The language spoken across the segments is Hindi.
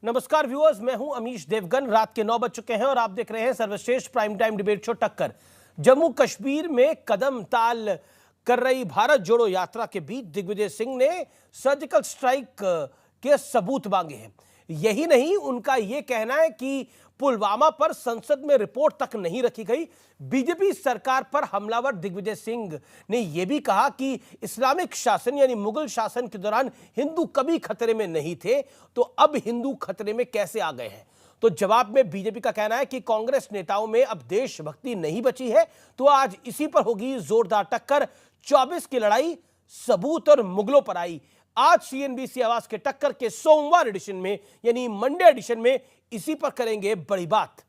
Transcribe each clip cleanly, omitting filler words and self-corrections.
नमस्कार व्यूअर्स, मैं हूं अमीश देवगन। रात के 9 बज चुके हैं और आप देख रहे हैं सर्वश्रेष्ठ प्राइम टाइम डिबेट शो टक्कर। जम्मू कश्मीर में कदम ताल कर रही भारत जोड़ो यात्रा के बीच दिग्विजय सिंह ने सर्जिकल स्ट्राइक के सबूत मांगे हैं। यही नहीं, उनका यह कहना है कि पुलवामा पर संसद में रिपोर्ट तक नहीं रखी गई। बीजेपी सरकार पर हमलावर दिग्विजय सिंह ने यह भी कहा कि इस्लामिक शासन यानी मुगल शासन के दौरान हिंदू कभी खतरे में नहीं थे, तो अब हिंदू खतरे में कैसे आ गए हैं। तो जवाब में बीजेपी का कहना है कि कांग्रेस नेताओं में अब देशभक्ति नहीं बची है, तो आज इसी पर होगी जोरदार टक्कर। 24 की लड़ाई, सबूत और मुगलों पर आई। आज सीएनबीसी आवाज के टक्कर के सोमवार एडिशन में यानी मंडे एडिशन में इसी पर करेंगे बड़ी बात।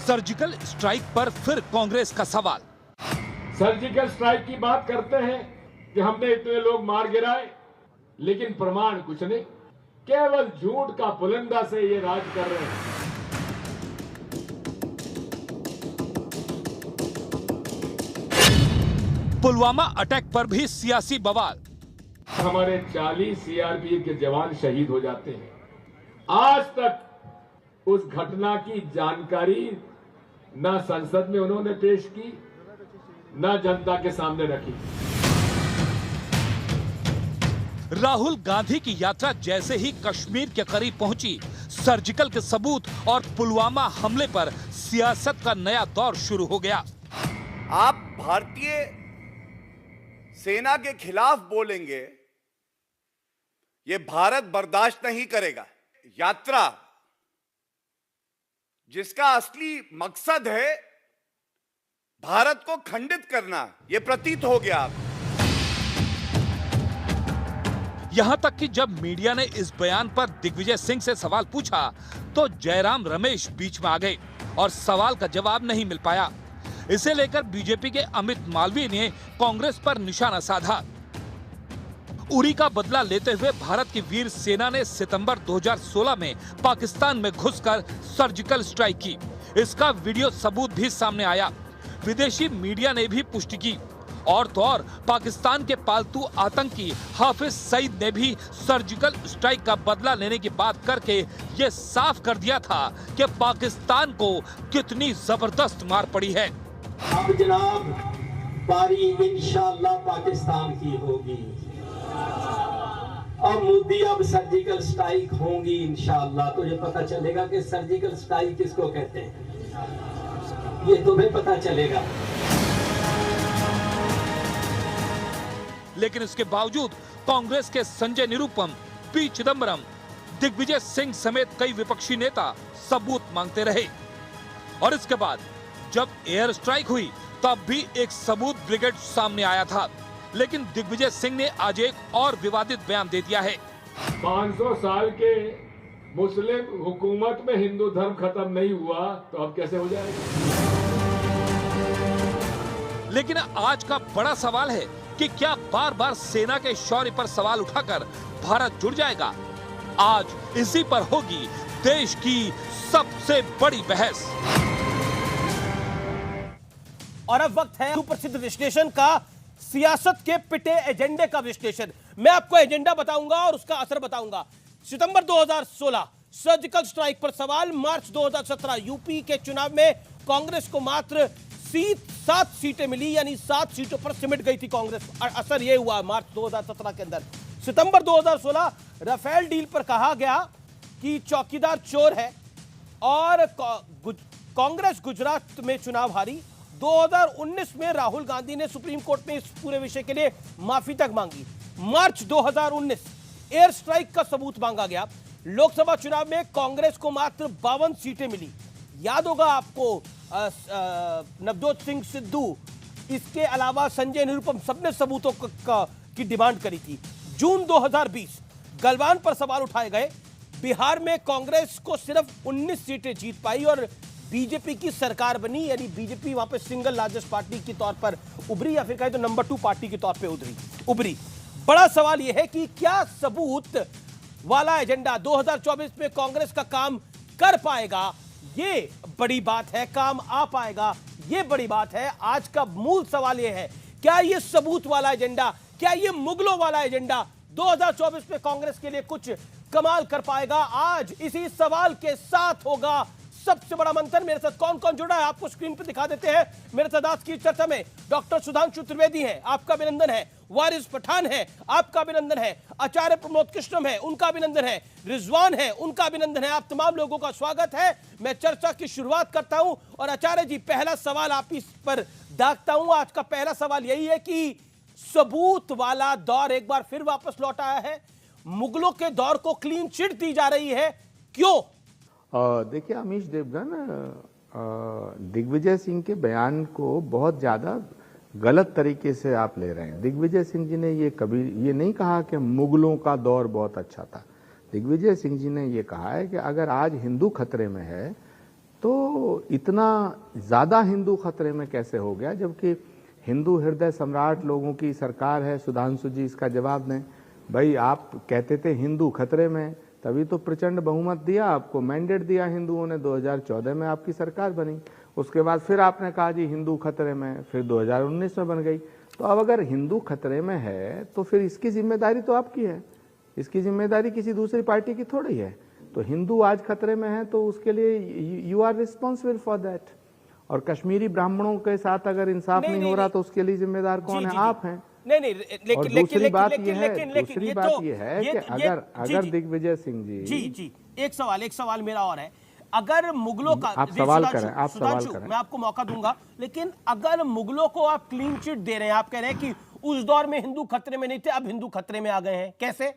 सर्जिकल स्ट्राइक पर फिर कांग्रेस का सवाल। सर्जिकल स्ट्राइक की बात करते हैं कि हमने इतने लोग मार गिराए, लेकिन प्रमाण कुछ नहीं, केवल झूठ का पुलिंदा से ये राज कर रहे हैं। पुलवामा अटैक पर भी सियासी बवाल। हमारे 40 सीआरपीएफ के जवान शहीद हो जाते हैं। आज तक उस घटना की जानकारी न संसद में उन्होंने पेश की, न जनता के सामने रखी। राहुल गांधी की यात्रा जैसे ही कश्मीर के करीब पहुंची, सर्जिकल के सबूत और पुलवामा हमले पर सियासत का नया दौर शुरू हो गया। आप भारतीय सेना के खिलाफ बोलेंगे, ये भारत बर्दाश्त नहीं करेगा। यात्रा जिसका असली मकसद है भारत को खंडित करना, यह प्रतीत हो गया। यहां तक कि जब मीडिया ने इस बयान पर दिग्विजय सिंह से सवाल पूछा, तो जयराम रमेश बीच में आ गए और सवाल का जवाब नहीं मिल पाया। इसे लेकर बीजेपी के अमित मालवीय ने कांग्रेस पर निशाना साधा। उरी का बदला लेते हुए भारत की वीर सेना ने सितंबर 2016 में पाकिस्तान में घुसकर सर्जिकल स्ट्राइक की। इसका वीडियो सबूत भी सामने आया। विदेशी मीडिया ने भी पुष्टि की। और तो और पाकिस्तान के पालतू आतंकी हाफिज सईद ने भी सर्जिकल स्ट्राइक का बदला लेने की बात करके ये साफ कर दिया था कि पाकिस्तान को कितनी जबरदस्त मार पड़ी है। अब जनाब पारी इंशाअल्लाह पाकिस्तान की होगी और मोदी अब सर्जिकल स्ट्राइक होंगी इंशाअल्लाह। तुझे पता चलेगा कि सर्जिकल स्ट्राइक किसको कहते हैं, ये तुम्हें पता चलेगा। लेकिन इसके बावजूद कांग्रेस के संजय निरुपम, पी चिदंबरम, दिग्विजय सिंह समेत कई विपक्षी नेता सबूत मांगते रहे। और इसके बाद जब एयर स्ट्राइक हुई, तब भी एक सबूत ब्रिगेड सामने आया था। लेकिन दिग्विजय सिंह ने आज एक और विवादित बयान दे दिया है। 500 साल के मुस्लिम हुकूमत में हिंदू धर्म खत्म नहीं हुआ, तो अब कैसे हो जाएगा। लेकिन आज का बड़ा सवाल है कि क्या बार बार सेना के शौर्य पर सवाल उठाकर भारत जुड़ जाएगा। आज इसी पर होगी देश की सबसे बड़ी बहस। और अब वक्त है सुप्रसिद्ध विश्लेषण का, सियासत के पिटे एजेंडे का विश्लेषण। मैं आपको एजेंडा बताऊंगा और उसका असर बताऊंगा। सितंबर 2016 सर्जिकल स्ट्राइक पर सवाल। मार्च 2017 यूपी के चुनाव में कांग्रेस को मात्र 7 सीटें मिली, यानी 7 सीटों पर सिमट गई थी कांग्रेस। असर यह हुआ मार्च 2017 के अंदर। सितंबर 2016 राफेल डील पर कहा गया कि चौकीदार चोर है और कांग्रेस गुजरात में चुनाव हारी। 2019 में राहुल गांधी ने सुप्रीम कोर्ट में इस पूरे विषय के लिए माफी तक मांगी। मार्च 2019 एयर स्ट्राइक का सबूत मांगा गया। लोकसभा चुनाव में कांग्रेस को मात्र 52 सीटें मिली। याद होगा आपको, नवजोत सिंह सिद्धू, इसके अलावा संजय निरुपम, सबने सबूतों की डिमांड करी थी। जून 2020 गलवान पर सवाल उठाए गए। बिहार में कांग्रेस को सिर्फ 19 सीटें जीत पाई और बीजेपी की सरकार बनी, यानी बीजेपी वहां पे सिंगल लार्जेस्ट पार्टी के तौर पर उभरी, या फिर कहें तो नंबर 2 पार्टी के तौर पे उभरी। बड़ा सवाल यह है कि क्या सबूत वाला एजेंडा 2024 में कांग्रेस का काम कर पाएगा। ये बड़ी बात है, काम आ पाएगा, ये बड़ी बात है। आज का मूल सवाल यह है क्या ये सबूत वाला एजेंडा, क्या ये मुगलों वाला एजेंडा 2024 में कांग्रेस के लिए कुछ कमाल कर पाएगा? आज इसी सवाल के साथ होगा सबसे बड़ा मंथन। मेरे साथ कौन कौन जुड़ा है आपको स्क्रीन पर दिखा देते हैं। मेरे साथ आज की चर्चा में डॉक्टर सुधांशु त्रिवेदी हैं, आपका अभिनंदन है। वारिस पठान है, आपका अभिनंदन है। आचार्य प्रमोद कृष्णम है, उनका अभिनंदन है। रिजवान है, उनका अभिनंदन है। आप तमाम लोगों का स्वागत है। मैं चर्चा की शुरुआत करता हूं और आचार्य जी, पहला सवाल आप इस पर दागता हूं। आज का पहला सवाल यही है कि सबूत वाला दौर एक बार फिर वापस लौट आया है। मुगलों के दौर को क्लीन चिट दी जा रही है, क्यों? देखिए अमीश देवगन, दिग्विजय सिंह के बयान को बहुत ज़्यादा गलत तरीके से आप ले रहे हैं। दिग्विजय सिंह जी ने ये नहीं कहा कि मुगलों का दौर बहुत अच्छा था। दिग्विजय सिंह जी ने ये कहा है कि अगर आज हिंदू खतरे में है तो इतना ज़्यादा हिंदू खतरे में कैसे हो गया, जबकि हिंदू हृदय सम्राट लोगों की सरकार है। सुधांशु जी इसका जवाब दें। भाई, आप कहते थे हिंदू खतरे में, तभी तो प्रचंड बहुमत दिया आपको, मैंडेट दिया हिंदुओं ने, 2014 में आपकी सरकार बनी। उसके बाद फिर आपने कहा जी हिंदू खतरे में, फिर 2019 में बन गई। तो अब अगर हिंदू खतरे में है तो फिर इसकी जिम्मेदारी तो आपकी है, इसकी जिम्मेदारी किसी दूसरी पार्टी की थोड़ी है। तो हिंदू आज खतरे में है तो उसके लिए you are responsible for that. और कश्मीरी ब्राह्मणों के साथ अगर इंसाफ नहीं हो रहा तो उसके लिए जिम्मेदार कौन है? आप हैं। नहीं, और दूसरी बात यह है कि अगर दिग्विजय सिंह जी एक सवाल मेरा और है। अगर मुगलों का आप सवाल करें, मैं आपको मौका दूंगा, लेकिन अगर मुगलों को आप क्लीन चिट दे रहे हैं, आप कह रहे हैं कि उस दौर में हिंदू खतरे में नहीं थे, अब हिंदू खतरे में आ गए हैं, कैसे?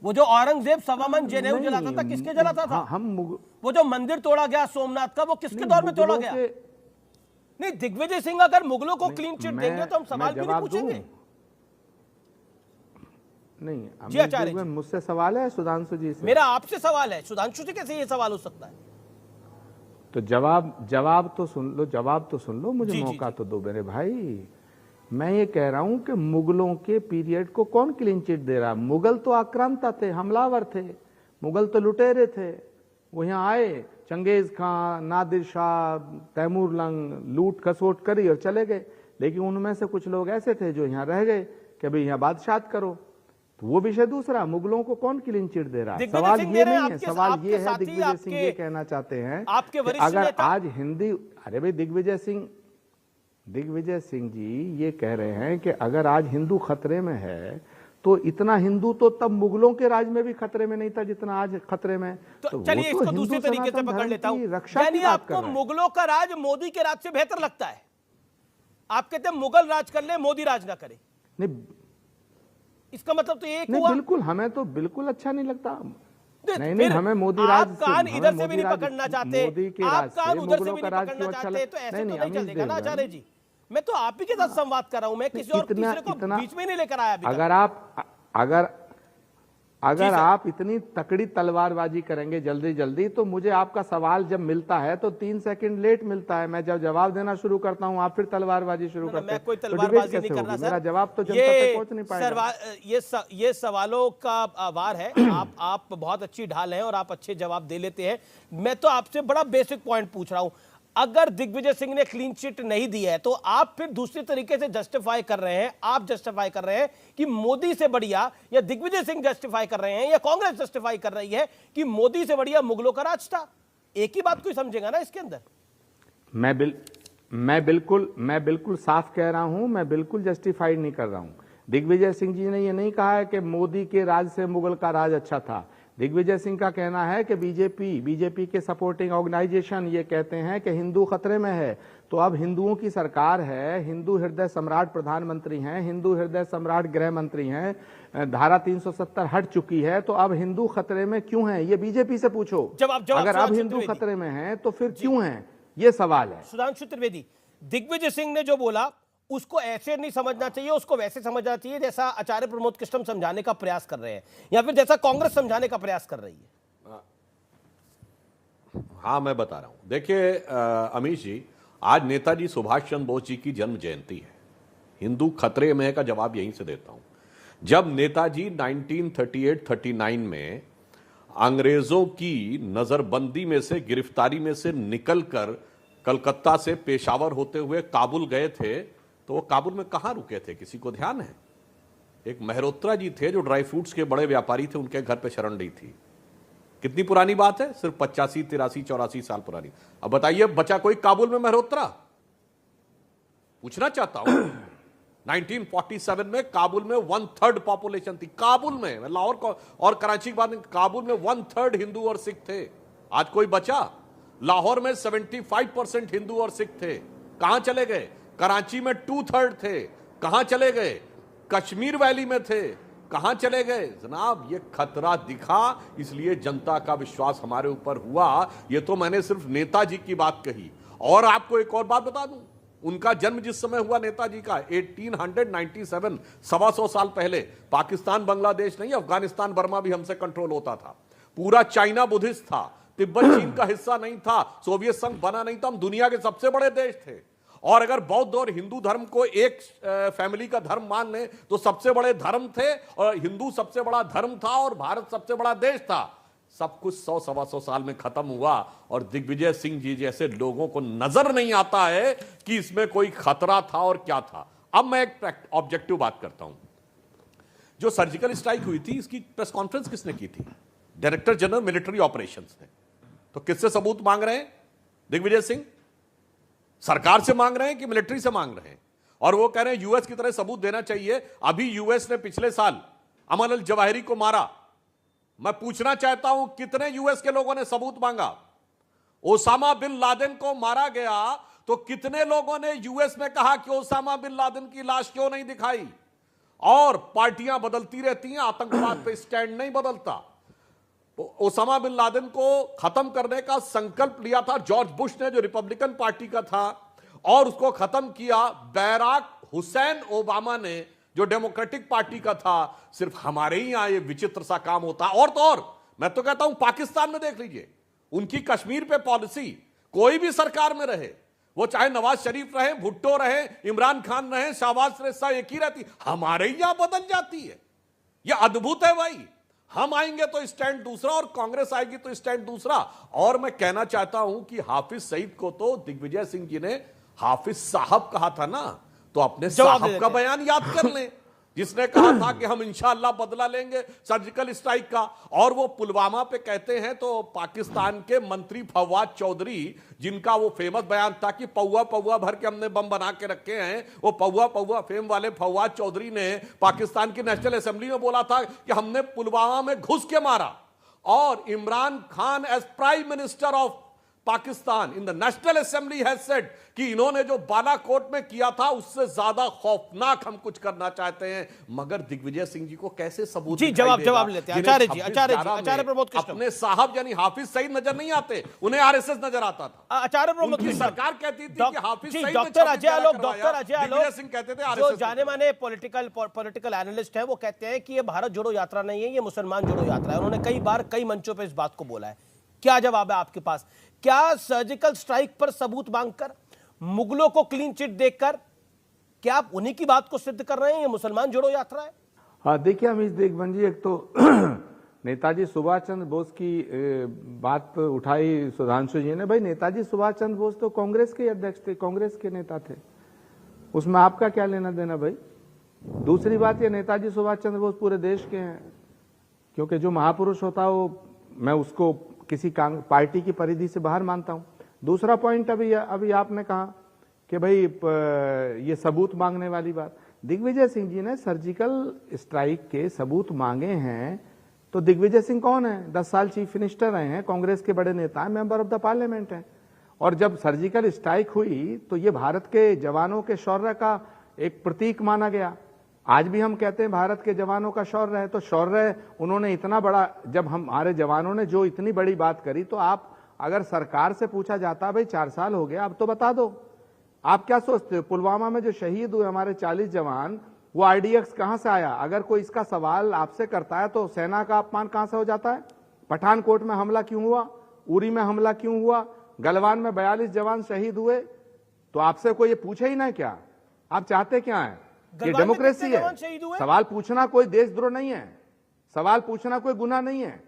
वो जो औरंगजेब सवामन जनेऊ जलाता था, किसके जलाता था? वो जो मंदिर तोड़ा गया सोमनाथ का, वो किसके दौर में तोड़ा गया? नहीं, दिग्विजय सिंह अगर मुगलों को क्लीन चिट देंगे तो हम सवाल भी नहीं पूछेंगे। नहीं जी आचार्य जी, मुझसे सवाल है सुधांशु जी से? मेरा आपसे सवाल है। सुधांशु जी कैसे ये सवाल हो सकता है? तो जवाब तो सुन लो, मुझे मौका तो दो मेरे भाई। मैं ये कह रहा हूं कि मुगलों के पीरियड को कौन क्लीन चिट दे रहा? मुगल तो आक्रांता थे, हमलावर थे, मुगल तो लुटेरे थे। वो यहाँ आए, चंगेज खां, नादिर शाह, तैमूर लंग, लूट खसोट करी और चले गए। लेकिन उनमें से कुछ लोग ऐसे थे जो यहाँ रह गए कि भाई यहाँ बादशाहत करो। तो वो विषय दूसरा। मुगलों को कौन क्लीन चिट दे रहा है? सवाल ये नहीं है। सवाल ये है, दिग्विजय सिंह ये कहना चाहते हैं अगर आज हिंदी, अरे भाई दिग्विजय सिंह जी ये कह रहे हैं कि अगर आज हिंदू खतरे में है तो इतना हिंदू तो तब मुगलों के राज में भी खतरे में नहीं था जितना आज खतरे में। तो चलिए इसको दूसरे तरीके से पकड़ लेता हूं। यानी आपको मुगलों का राज मोदी के राज से बेहतर लगता है? आप कहते हैं मुगल राज कर ले, मोदी राज ना करे। नहीं, इसका मतलब तो एक हुआ। बिल्कुल, हमें तो बिल्कुल अच्छा नहीं लगता। नहीं, हमें मोदी राज आप कान इधर से भी नहीं पकड़ना चाहते, आप कान उधर से भी नहीं पकड़ना चाहते, तो ऐसे तो नहीं चलेगा ना आचार्य जी। मैं तो आप ही के साथ संवाद कर रहा हूं, मैं किसी और तीसरे को बीच में नहीं लेकर आया अभी। अगर आप इतनी तकड़ी तलवारबाजी करेंगे जल्दी तो मुझे आपका सवाल जब मिलता है तो 3 सेकंड लेट मिलता है। मैं जब जवाब देना शुरू करता हूं आप फिर तलवारबाजी शुरू करते हैं। मैं कोई तलवारबाजी नहीं कर रहा सर, मेरा जवाब तो जनता तक पहुंच नहीं पाएगा। ये सवालों का वार है। आप बहुत अच्छी ढाल हैं और आप अच्छे जवाब दे लेते हैं। मैं तो आपसे बड़ा बेसिक पॉइंट पूछ रहा हूं। अगर दिग्विजय सिंह ने क्लीन चिट नहीं दी है तो आप फिर दूसरे तरीके से जस्टिफाई कर रहे हैं, आप जस्टिफाई कर रहे हैं कि मोदी से बढ़िया, या दिग्विजय सिंह जस्टिफाई कर रहे हैं या कांग्रेस जस्टिफाई कर रही है कि मोदी से बढ़िया मुगलों का राज था। एक ही बात कोई समझेगा ना इसके अंदर। मैं बिल्कुल साफ कह रहा हूं, मैं बिल्कुल जस्टिफाइड नहीं कर रहा हूं। दिग्विजय सिंह जी ने यह नहीं कहा है कि मोदी के राज से मुगल का राज अच्छा था। दिग्विजय सिंह का कहना है कि बीजेपी के सपोर्टिंग ऑर्गेनाइजेशन ये कहते हैं कि हिंदू खतरे में है। तो अब हिंदुओं की सरकार है, हिंदू हृदय सम्राट प्रधानमंत्री हैं, हिंदू हृदय सम्राट गृह मंत्री हैं, धारा 370 हट चुकी है, तो अब हिंदू खतरे में क्यों है? ये बीजेपी से पूछो। अगर अब हिंदू खतरे में है तो फिर क्यों है? ये सवाल है। सुधांशु त्रिवेदी, दिग्विजय सिंह ने जो बोला उसको ऐसे नहीं समझना चाहिए, उसको वैसे समझना चाहिए जैसा आचार्य प्रमोद कृष्णम समझाने का प्रयास कर रहे हैं, या फिर जैसा कांग्रेस समझाने का प्रयास कर रही है। हाँ, मैं बता रहा हूं। देखिए अमीश जी, आज नेताजी सुभाष चंद्र बोस जी की जन्म जयंती है। हिंदू खतरे में का जवाब यहीं से देता हूं। जब नेताजी 1938-39 में अंग्रेजों की नजरबंदी में से, गिरफ्तारी में से निकलकर कलकत्ता से पेशावर होते हुए काबुल गए थे, तो वो काबुल में कहां रुके थे, किसी को ध्यान है? एक मेहरोत्रा जी थे जो ड्राई फ्रूट्स के बड़े व्यापारी थे, उनके घर पे शरण ली थी। कितनी पुरानी बात है? सिर्फ 85, 83, 84 साल पुरानी। अब बताइए, बचा कोई काबुल में मेहरोत्रा? पूछना चाहता हूं। 1947 में काबुल में 1/3 पॉपुलेशन थी। काबुल में, लाहौर और कराची के बाद काबुल में 1/3 हिंदू और सिख थे। आज कोई बचा? लाहौर में 75% हिंदू और सिख थे, कहां चले गए? कराची में 2/3 थे, कहां चले गए? कश्मीर वैली में थे, कहां चले गए? जनाब, ये खतरा दिखा, इसलिए जनता का विश्वास हमारे ऊपर हुआ। ये तो मैंने सिर्फ नेताजी की बात कही। और आपको एक और बात बता दूं, उनका जन्म जिस समय हुआ नेताजी का 1897, 125 साल पहले, पाकिस्तान बांग्लादेश नहीं, अफगानिस्तान बर्मा भी हमसे कंट्रोल होता था। पूरा चाइना बुद्धिस्ट था, तिब्बत चीन का हिस्सा नहीं था, सोवियत संघ बना नहीं था, हम दुनिया के सबसे बड़े देश थे। और अगर बौद्ध और हिंदू धर्म को एक फैमिली का धर्म मान लें तो सबसे बड़े धर्म थे, और हिंदू सबसे बड़ा धर्म था और भारत सबसे बड़ा देश था। सब कुछ 100-125 साल में खत्म हुआ, और दिग्विजय सिंह जी जैसे लोगों को नजर नहीं आता है कि इसमें कोई खतरा था और क्या था। अब मैं एक ऑब्जेक्टिव बात करता हूं। जो सर्जिकल स्ट्राइक हुई थी, इसकी प्रेस कॉन्फ्रेंस किसने की थी? डायरेक्टर जनरल मिलिट्री ऑपरेशंस ने। तो किससे सबूत मांग रहे हैं दिग्विजय सिंह? सरकार से मांग रहे हैं कि मिलिट्री से मांग रहे हैं? और वो कह रहे हैं यूएस की तरह सबूत देना चाहिए। अभी यूएस ने पिछले साल अमन अल जवाहिरी को मारा। मैं पूछना चाहता हूं, कितने यूएस के लोगों ने सबूत मांगा? ओसामा बिन लादेन को मारा गया तो कितने लोगों ने यूएस में कहा कि ओसामा बिन लादेन की लाश क्यों नहीं दिखाई? और पार्टियां बदलती रहती हैं, आतंकवाद पे स्टैंड नहीं बदलता। ओसामा बिन लादेन को खत्म करने का संकल्प लिया था जॉर्ज बुश ने, जो रिपब्लिकन पार्टी का था, और उसको खत्म किया बैराक हुसैन ओबामा ने, जो डेमोक्रेटिक पार्टी का था। सिर्फ हमारे ही यहां ये विचित्र सा काम होता। और तो और, मैं तो कहता हूं पाकिस्तान में देख लीजिए, उनकी कश्मीर पे पॉलिसी, कोई भी सरकार में रहे, वो चाहे नवाज शरीफ रहे, भुट्टो रहे, इमरान खान रहे, शहबाज शरीफ, एक ही रहती, हमारे ही यहां बदल जाती है। ये अद्भुत है भाई। हम आएंगे तो स्टैंड दूसरा, और कांग्रेस आएगी तो स्टैंड दूसरा। और मैं कहना चाहता हूं कि हाफिज सईद को तो दिग्विजय सिंह जी ने हाफिज साहब कहा था ना, तो अपने साहब का बयान याद कर लें, जिसने कहा था कि हम इंशाअल्लाह बदला लेंगे सर्जिकल स्ट्राइक का। और वो पुलवामा पे कहते हैं तो पाकिस्तान के मंत्री फवाद चौधरी, जिनका वो फेमस बयान था कि पौवा पौवा भर के हमने बम बना के रखे हैं, वो पौवा पौवा फेम वाले फवाद चौधरी ने पाकिस्तान की नेशनल असेंबली में बोला था कि हमने पुलवामा में घुस के मारा। और Imran Khan as prime minister of Pakistan in the national assembly has said कि इन्होंने जो बालाकोट में किया था उससे ज्यादा खौफनाक हम कुछ करना चाहते हैं। मगर दिग्विजय सिंह जी को कैसे सबूत जी जवाब लेते हैं आचार्य जी। आचार्य प्रमोद कृष्ण, अपने साहब यानी हाफिज सईद नजर नहीं आते, उन्हें आरएसएस नजर आता था। आचार्य प्रमोद कृष्ण, सरकार कहती थी कि हाफिज सईद, डॉक्टर अजय आलोक दिग्विजय सिंह कहते थे जो जाने माने पॉलिटिकल एनालिस्ट हैं, वो कहते हैं कि ये भारत जोड़ो यात्रा नहीं है, ये मुसलमान जोड़ो यात्रा है। उन्होंने कई बार कई मंचों पर इस बात को बोला है। क्या जवाब है आपके पास? क्या सर्जिकल स्ट्राइक पर सबूत मांगकर, मुगलों को क्लीन चिट देकर, क्या आप उन्हीं की बात को सिद्ध कर रहे हैं ये मुसलमान जोड़ो यात्रा है? हाँ, देखिए अमीश देखबन जी, एक तो नेताजी सुभाष चंद्र बोस की बात उठाई सुधांशु जी ने। भाई, नेताजी सुभाष चंद्र बोस तो कांग्रेस के अध्यक्ष थे, कांग्रेस के नेता थे, उसमें आपका क्या लेना देना भाई? दूसरी बात, ये नेताजी सुभाष चंद्र बोस पूरे देश के हैं, क्योंकि जो महापुरुष होता है वो, मैं उसको किसी पार्टी की परिधि से बाहर मानता हूं। दूसरा पॉइंट, अभी आपने कहा कि भाई ये सबूत मांगने वाली बात, दिग्विजय सिंह जी ने सर्जिकल स्ट्राइक के सबूत मांगे हैं। तो दिग्विजय सिंह कौन है? 10 साल चीफ मिनिस्टर रहे हैं, कांग्रेस के बड़े नेता हैं, मेंबर ऑफ द पार्लियामेंट हैं। और जब सर्जिकल स्ट्राइक हुई तो ये भारत के जवानों के शौर्य का एक प्रतीक माना गया। आज भी हम कहते हैं भारत के जवानों का शौर्य है, तो शौर्य उन्होंने इतना बड़ा, जब हमारे जवानों ने जो इतनी बड़ी बात करी, तो आप अगर सरकार से पूछा जाता भाई 4 साल हो गया, अब तो बता दो, आप क्या सोचते हो? पुलवामा में जो शहीद हुए हमारे 40 जवान, वो आरडीएक्स कहां से आया? अगर कोई इसका सवाल आपसे करता है तो सेना का अपमान कहां से हो जाता है? पठानकोट में हमला क्यों हुआ? उरी में हमला क्यों हुआ? गलवान में 42 जवान शहीद हुए, तो आपसे कोई ये पूछे ही ना क्या? आप चाहते क्या है? ये डेमोक्रेसी है। सवाल पूछना कोई देशद्रोह नहीं है, सवाल पूछना कोई गुनाह नहीं है।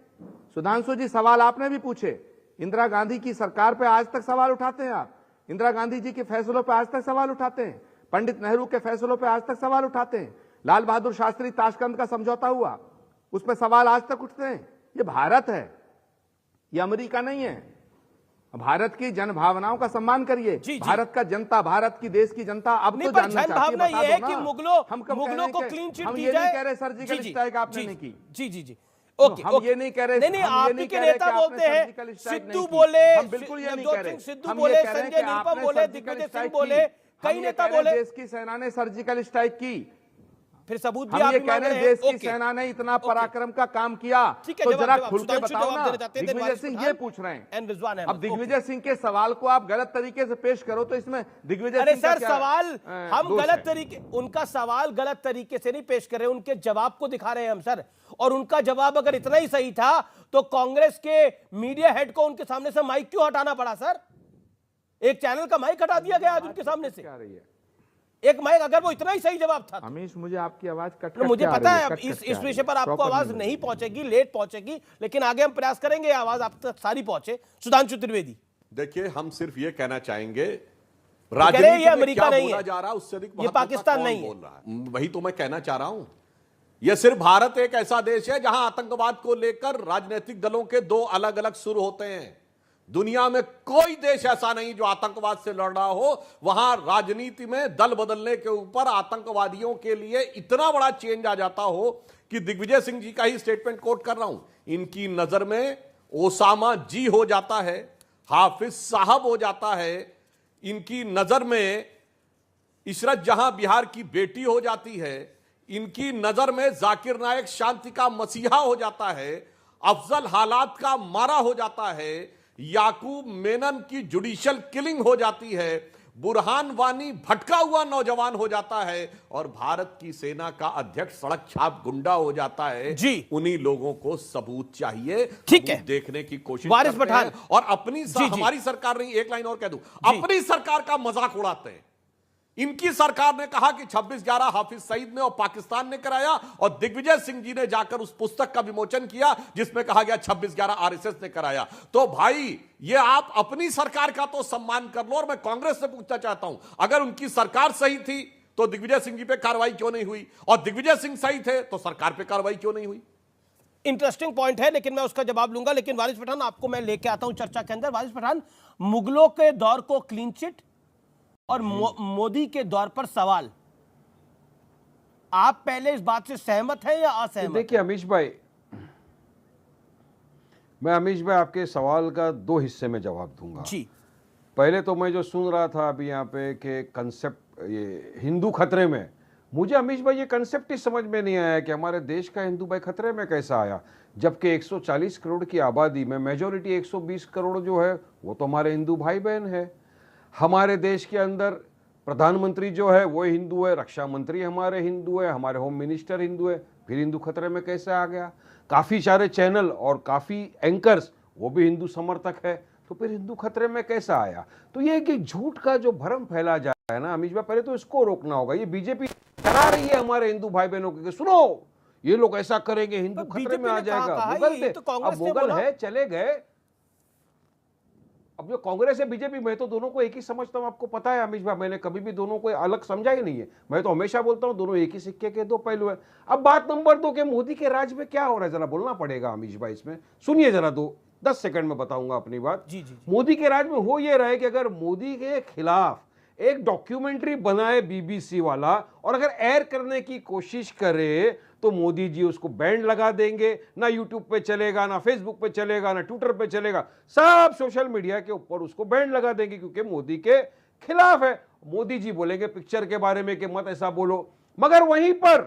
सुधांशु जी, सवाल आपने भी पूछे, इंदिरा गांधी की सरकार पे आज तक सवाल उठाते हैं आप। इंदिरा गांधी जी के फैसलों पर आज तक सवाल उठाते हैं, पंडित नेहरू के फैसलों पर आज तक सवाल उठाते हैं, लाल बहादुर शास्त्री ताशकंद का समझौता हुआ उस पर सवाल आज तक उठते हैं। ये भारत है, ये अमेरिका नहीं है। भारत की जन भावनाओं का सम्मान करिए। भारत का जनता, भारत की देश की जनता अब तो जानना चाहती है, बता दो ना। मुगलों को क्लीन चिट हम दी ये नहीं जाए। कह रहे सर्जिकल स्ट्राइक आपने नहीं की। जी जी जी ओके, हम ये नहीं कह रहे, नहीं आप ही के नेता बोलते हैं, सिद्धू बोले, हम बिल्कुल ये नहीं कह रहे। सिद्धू बोले, संजय निरुपम बोले, दिग्विजय सिंह बोले, कई नेता बोले देश की सेना ने सर्जिकल स्ट्राइक की। फिर सबूत भी हम आप ये ही कह मांग रहे रहे हैं हैं। देश की सेना ने इतना पराक्रम का काम किया, ठीक है, तो जवाब जरा जवाब खुल के सुधांशु बताओ जवाब ना। देना चाहते हैं, दिग्विजय सिंह ये वारिस पूछ रहे हैं। एंड रिजवान अहमद। अब दिग्विजय सिंह के सवाल को आप गलत तरीके से पेश करो तो इसमें दिग्विजय अरे सिंह का सर, क्या सवाल हम दोष गलत है? तरीके, उनका सवाल गलत तरीके से नहीं पेश कर रहे, उनके जवाब को दिखा रहे हैं हम सर। और उनका जवाब अगर इतना ही सही था तो कांग्रेस के मीडिया हेड को उनके सामने से माइक क्यों हटाना पड़ा सर? एक चैनल का माइक हटा दिया गया आज उनके सामने से। क्या रही है एक माइक, अगर वो इतना ही सही जवाब था। अमीश, मुझे आपकी आवाज कट तो मुझे पता है अब इस विषय पर आपको आवाज नहीं पहुंचेगी, लेट पहुंचेगी, लेकिन आगे हम प्रयास करेंगे आवाज आप तक सारी पहुंचे। सुधांशु त्रिवेदी, देखिए, हम सिर्फ ये कहना चाहेंगे, ये राजनीति में अमेरिका क्या नहीं बोला है, जा रहा है उससे अधिक ये महत्वपूर्ण पाकिस्तान कौन नहीं है। बोल रहा है, वही तो मैं कहना चाह रहा हूं। यह सिर्फ भारत एक ऐसा देश है जहां आतंकवाद को लेकर राजनीतिक दलों के दो अलग अलग सुर होते हैं। दुनिया में कोई देश ऐसा नहीं जो आतंकवाद से लड़ रहा हो, वहां राजनीति में दल बदलने के ऊपर आतंकवादियों के लिए इतना बड़ा चेंज आ जाता हो कि दिग्विजय सिंह जी का ही स्टेटमेंट कोट कर रहा हूं, इनकी नजर में ओसामा जी हो जाता है, हाफिज साहब हो जाता है, इनकी नजर में इशरत जहां बिहार की बेटी हो जाती है, इनकी नजर में जाकिर नायक शांति का मसीहा हो जाता है, अफजल हालात का मारा हो जाता है, याकूब मेनन की जुडिशियल किलिंग हो जाती है, बुरहान वानी भटका हुआ नौजवान हो जाता है, और भारत की सेना का अध्यक्ष सड़क छाप गुंडा हो जाता है। जी, उन्हीं लोगों को सबूत चाहिए, ठीक है, देखने की कोशिश वारिस करते पठान हैं और अपनी हमारी सरकार नहीं, एक लाइन और कह दूं, अपनी सरकार का मजाक उड़ाते हैं। इनकी सरकार ने कहा कि 26/11 हाफिज सईद ने और पाकिस्तान ने कराया, और दिग्विजय सिंह जी ने जाकर उस पुस्तक का विमोचन किया जिसमें कहा गया 26/11 आरएसएस ने कराया। तो भाई, ये आप अपनी सरकार का तो सम्मान कर लो। और मैं कांग्रेस से पूछना चाहता हूं, अगर उनकी सरकार सही थी तो दिग्विजय सिंह जी पे कार्रवाई क्यों नहीं हुई, और दिग्विजय सिंह सही थे तो सरकार पे कार्रवाई क्यों नहीं हुई? इंटरेस्टिंग पॉइंट है, लेकिन मैं उसका जवाब लूंगा। लेकिन वारिस पठान, आपको मैं लेके आता हूं चर्चा के अंदर। वारिस पठान, मुगलों के दौर को क्लीन चिट और मोदी के दौर पर सवाल, आप पहले इस बात से सहमत हैं या असहमत? देखिए अमीश भाई, मैं आपके सवाल का दो हिस्से में जवाब दूंगा जी। पहले तो मैं जो सुन रहा था अभी यहाँ पे कि कंसेप्ट ये हिंदू खतरे में, मुझे अमीश भाई ये कंसेप्ट ही समझ में नहीं आया कि हमारे देश का हिंदू भाई खतरे में कैसा आया, जबकि 140 करोड़ की आबादी में मेजॉरिटी 120 करोड़ जो है वो तो हमारे हिंदू भाई बहन है। हमारे देश के अंदर प्रधानमंत्री जो है वो हिंदू है, रक्षा मंत्री हमारे हिंदू है, हमारे होम मिनिस्टर हिंदू है, फिर हिंदू खतरे में कैसे आ गया? काफ़ी सारे चैनल और काफ़ी एंकर्स वो भी हिंदू समर्थक है, तो फिर हिंदू खतरे में कैसा आया? तो ये कि झूठ का जो भरम फैला जा रहा है ना अमीश भाई, पहले तो इसको रोकना होगा। ये बीजेपी डरा रही है हमारे हिंदू भाई बहनों को कि सुनो ये लोग ऐसा करेंगे, हिंदू खतरे में आ जाएगा। मुगल थे, अब मुगल है चले गए, अब जो कांग्रेस है बीजेपी, मैं तो दोनों को एक ही समझता हूं, आपको पता है अमीश भाई, मैंने कभी भी दोनों को अलग समझा ही नहीं है। मैं तो हमेशा बोलता हूं दोनों एक ही सिक्के के दो पहलू है। अब बात नंबर 2 के मोदी के राज में क्या हो रहा है, जरा बोलना पड़ेगा अमीश भाई इसमें, सुनिए जरा 10 सेकंड में बताऊंगा अपनी बात। जी, जी, जी। मोदी के राज में हो ये रहा है कि अगर मोदी के खिलाफ एक डॉक्यूमेंट्री बनाए बीबीसी वाला और अगर एयर करने की कोशिश करे तो मोदी जी उसको बैंड लगा देंगे, ना यूट्यूब पे चलेगा, ना फेसबुक पे चलेगा, ना ट्विटर पे चलेगा, सब सोशल मीडिया के ऊपर उसको बैंड लगा देंगे क्योंकि मोदी के खिलाफ है। मोदी जी बोलेंगे पिक्चर के बारे में कि मत ऐसा बोलो, मगर वहीं पर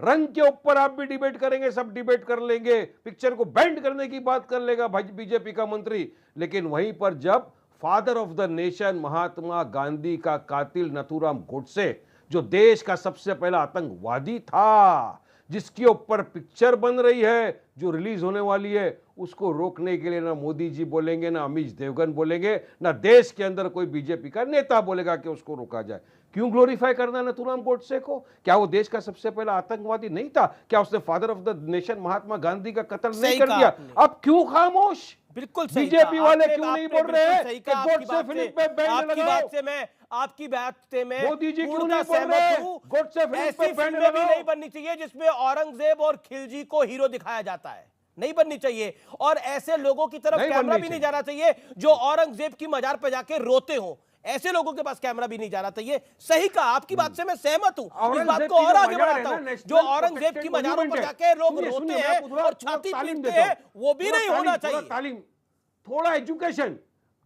रंग के ऊपर आप भी डिबेट करेंगे, सब डिबेट कर लेंगे, पिक्चर को बैंड करने की बात कर लेगा बीजेपी का मंत्री। लेकिन वहीं पर जब father of the nation Mahatma Gandhi का कातिल नथुराम गोडसे, जो देश का सबसे पहला आतंकवादी था, जिसके ऊपर पिक्चर बन रही है जो रिलीज होने वाली है, उसको रोकने के लिए ना मोदी जी बोलेंगे, ना अमित देवगन बोलेंगे, ना देश के अंदर कोई बीजेपी का नेता बोलेगा कि उसको रोका जाए। क्यों ग्लोरीफाई करना नथुराम गोडसे को? क्या वो देश का सबसे पहला आतंकवादी नहीं था? क्या उसने father of the nation Mahatma Gandhi का कत्ल नहीं सही कर कहा दिया? आपने। अब क्यों खामोश? बिल्कुल सही बीजेपी कहा। वाले आपने- क्यों नहीं आपने बोल रहे बिल्कुल हैं सही कि कहा। आपकी गोडसे बात फिलिप से- पे बैंड आपकी लगाओ? बात से मैं आपकी बात से मैं मोदी जी क्यों पूर्णतः नहीं बोल सहमत रहे? हूं। गोडसे फिलिप ऐसी पे बैंड फिल्में भी लगाओ। नहीं बननी चाहिए जिसमें औरंगजेब और खिलजी को हीरो दिखाया जाता है, नहीं बननी चाहिए। और ऐसे लोगों की तरफ नहीं कैमरा बननी भी नहीं चाहिए। जाना चाहिए जो औरंगजेब की मजार पे जाके रोते हो। ऐसे लोगों के पास कैमरा भी नहीं जाना चाहिए। सही कहा, आपकी बात से मैं सहमत हूं। इस बात औरंगजेब को की और जो आगे मजार है बढ़ाता ना, हूं। नेशनल जो औरंगजेब की प्रोटेक्टेड मजारों पर मॉन्यूमेंट जाके लोग सुनिए, रोते सुनिए, मैं हैं आपको थोड़ा- और थोड़ा छाती तालीम पीटते देता हैं, हूं। वो भी थोड़ा नहीं होना तालीम, थोड़ा चाहिए। तालीम, थोड़ा एजुकेशन।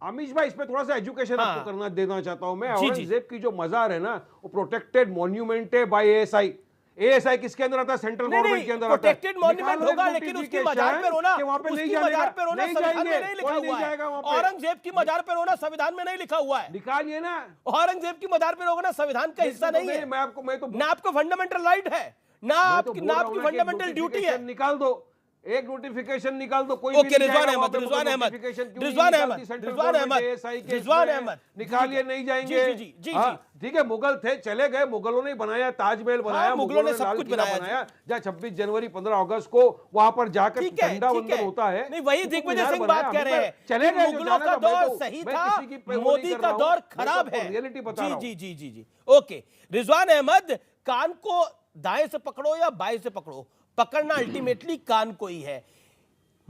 अमीश भाई, इसमें थोड़ा सा एजुकेशन हाँ। आपको करना देना चाहता हूं मैं। जी, जी। औरंगजेब की जो मजार है ना, वो प्रोटेक्टेड मॉन्यूमेंट है बाय एएसआई। एएसआई किसके अंदर आता है? सेंट्रल नहीं, गवर्नमेंट के अंदर आता है। प्रोटेक्टेड मॉन्यूमेंट निकालो होगा, एक लेकिन उसकी notification मजार पे रोना, कि वहाँ पे नहीं उसकी जाने मजार का। पे रोना नहीं संविधान में जाएंगे, नहीं लिखा कोई नहीं हुआ जाएगा है। वहाँ पे। औरंगजेब की मजार पे रोना संविधान में नहीं लिखा हुआ है। निकालिए ना। औरंगजेब की मजार पे रोना संविधान का हिस्सा नहीं है। मैं तो ना आपको फंडामेंटल राइट है, ना मैं तो आपकी बोल ना रहा आपकी हूं ना कि फंडामेंटल ड्यूटी है। notification निकाल दो, एक नोटिफिकेशन निकाल दो। कोई ओके, भी नहीं रिजवान जाएगा अहमद, वहाँ पे, रिजवान मतलब अहमद, notification क्यों नहीं रिजवान निकालती Ahmed, central Rizwan government Ahmed, ASI के रिजवान इसमें? अहमद, निकालिए, जी, नहीं जाएंगे। जी, जी, जी, हाँ, जी। ठीक है, मुगल थे, चले गए, मुगलों ने बनाया, ताजमहल बनाया, मुगलों ने सब लाल कुछ किला बनाया, बनाया। जहाँ 26 जनवरी 15 अगस्त को वहां पर जाकर ठीक है, झंडा ठीक वंदन है। होता है। नहीं, वही कुतुब दिग्विजय मीनार सिंह बनाया, बात कह अभी रहे हैं चले कि गए, जो मुगलों जाना का था, मैं दौर तो- सही मैं था, किसी की वो नहीं मोदी कर का रहा हूं, दौर मैं तो खराब आपको है। रियलिटी बता जी रहा हूं। जी जी जी जी ओके। रिजवान अहमद, कान को दाएं से पकड़ो या बाएं से पकड़ो, पकड़ना अल्टीमेटली कान को ही है।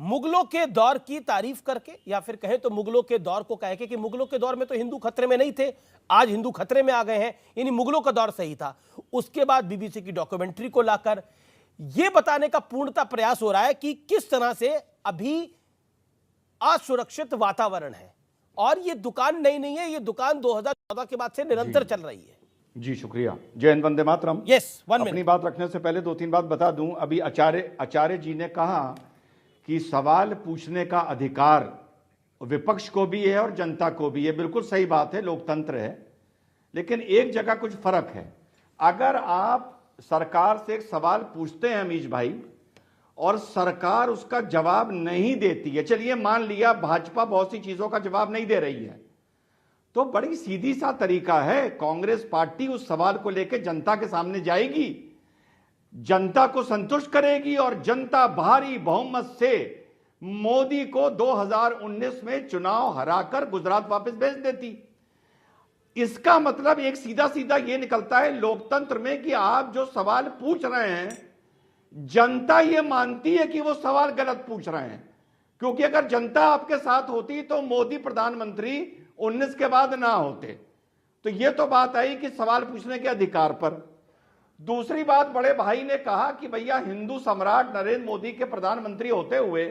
मुगलों के दौर की तारीफ करके या फिर कहे तो मुगलों के दौर को कहे कि मुगलों के दौर में तो हिंदू खतरे में नहीं थे, आज हिंदू खतरे में आ गए हैं, यानी मुगलों का दौर सही था। उसके बाद बीबीसी की डॉक्यूमेंट्री को लाकर यह बताने का पूर्णतः प्रयास हो रहा है कि किस तरह से अभी असुरक्षित वातावरण है। और यह दुकान नई नहीं है, यह दुकान 2014 के बाद से निरंतर चल रही है। जी शुक्रिया। जय हिंद, वंदे मातरम। यस, अपनी बात रखने से पहले 2-3 बात बता दूं। अभी आचार्य जी ने कहा कि सवाल पूछने का अधिकार विपक्ष को भी है और जनता को भी है। बिल्कुल सही बात है, लोकतंत्र है। लेकिन एक जगह कुछ फर्क है। अगर आप सरकार से एक सवाल पूछते हैं अमीश भाई, और सरकार उसका जवाब नहीं देती है, चलिए मान लिया भाजपा बहुत सी चीजों का जवाब नहीं दे रही है, तो बड़ी सीधी सा तरीका है, कांग्रेस पार्टी उस सवाल को लेकर जनता के सामने जाएगी, जनता को संतुष्ट करेगी और जनता भारी बहुमत से मोदी को 2019 में चुनाव हराकर गुजरात वापस भेज देती। इसका मतलब एक सीधा सीधा यह निकलता है लोकतंत्र में कि आप जो सवाल पूछ रहे हैं, जनता यह मानती है कि वो सवाल गलत पूछ रहे हैं। क्योंकि अगर जनता आपके साथ होती तो मोदी प्रधानमंत्री 19 के बाद ना होते। तो यह तो बात आई कि सवाल पूछने के अधिकार पर। दूसरी बात, बड़े भाई ने कहा कि भैया हिंदू सम्राट नरेंद्र मोदी के प्रधानमंत्री होते हुए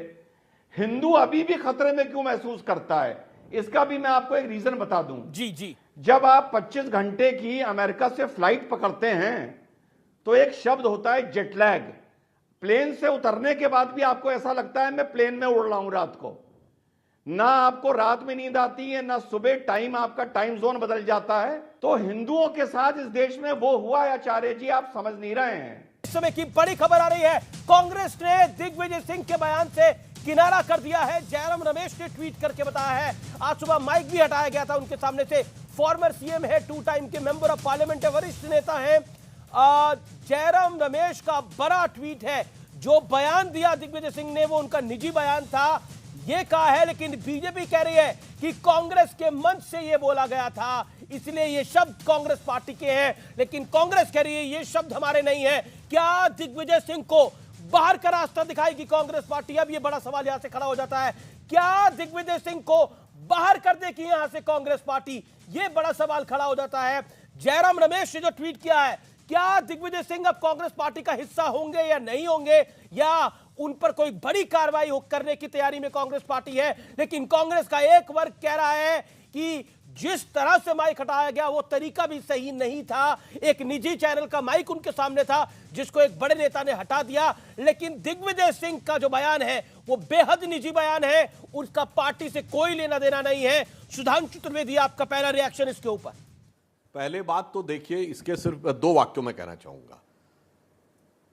हिंदू अभी भी खतरे में क्यों महसूस करता है, इसका भी मैं आपको एक रीजन बता दूं। जी जी। जब आप 25 घंटे की अमेरिका से फ्लाइट पकड़ते हैं तो एक शब्द होता है जेटलैग। प्लेन से उतरने के बाद भी आपको ऐसा लगता है मैं प्लेन में उड़ रहा हूं रात को। ना आपको रात में नींद आती है, ना सुबह टाइम, आपका टाइम जोन बदल जाता है। तो हिंदुओं के साथ इस देश में वो हुआ है आचार्य जी, आप समझ नहीं रहे हैं। इस समय की बड़ी खबर आ रही है, कांग्रेस ने दिग्विजय सिंह के बयान से किनारा कर दिया है। जयराम रमेश ने ट्वीट करके बताया है, आज सुबह माइक भी हटाया गया था उनके सामने से। फॉर्मर सीएम है, 2 टाइम के मेंबर ऑफ पार्लियामेंट है, वरिष्ठ नेता है। जयराम रमेश का बड़ा ट्वीट है। जो बयान दिया दिग्विजय सिंह ने वो उनका निजी बयान था, ये कहा है, लेकिन बीजेपी कह रही है कि कांग्रेस के मंच से ये बोला गया था, इसलिए ये शब्द कांग्रेस पार्टी के हैं। लेकिन कांग्रेस कह रही है ये शब्द हमारे नहीं है। क्या दिग्विजय सिंह को बाहर का रास्ता दिखाएगी कांग्रेस पार्टी? अब ये बड़ा सवाल यहां से खड़ा हो जाता है, क्या दिग्विजय सिंह को बाहर कर देगी यहां से कांग्रेस पार्टी? ये बड़ा सवाल खड़ा हो जाता है। जयराम रमेश ने जो ट्वीट किया है, क्या दिग्विजय सिंह अब कांग्रेस पार्टी का हिस्सा होंगे या नहीं होंगे, या उन पर कोई बड़ी कार्रवाई करने की तैयारी में कांग्रेस पार्टी है? लेकिन कांग्रेस का एक वर्ग कह रहा है कि जिस तरह से माइक हटाया गया वो तरीका भी सही नहीं था। एक निजी चैनल का माइक उनके सामने था जिसको एक बड़े नेता ने हटा दिया। लेकिन दिग्विजय सिंह का जो बयान है वो बेहद निजी बयान है, उसका पार्टी से कोई लेना देना नहीं है। सुधांशु त्रिवेदी, आपका पहला रिएक्शन इसके ऊपर? पहले बात तो देखिए, इसके सिर्फ 2 वाक्यों में कहना चाहूंगा।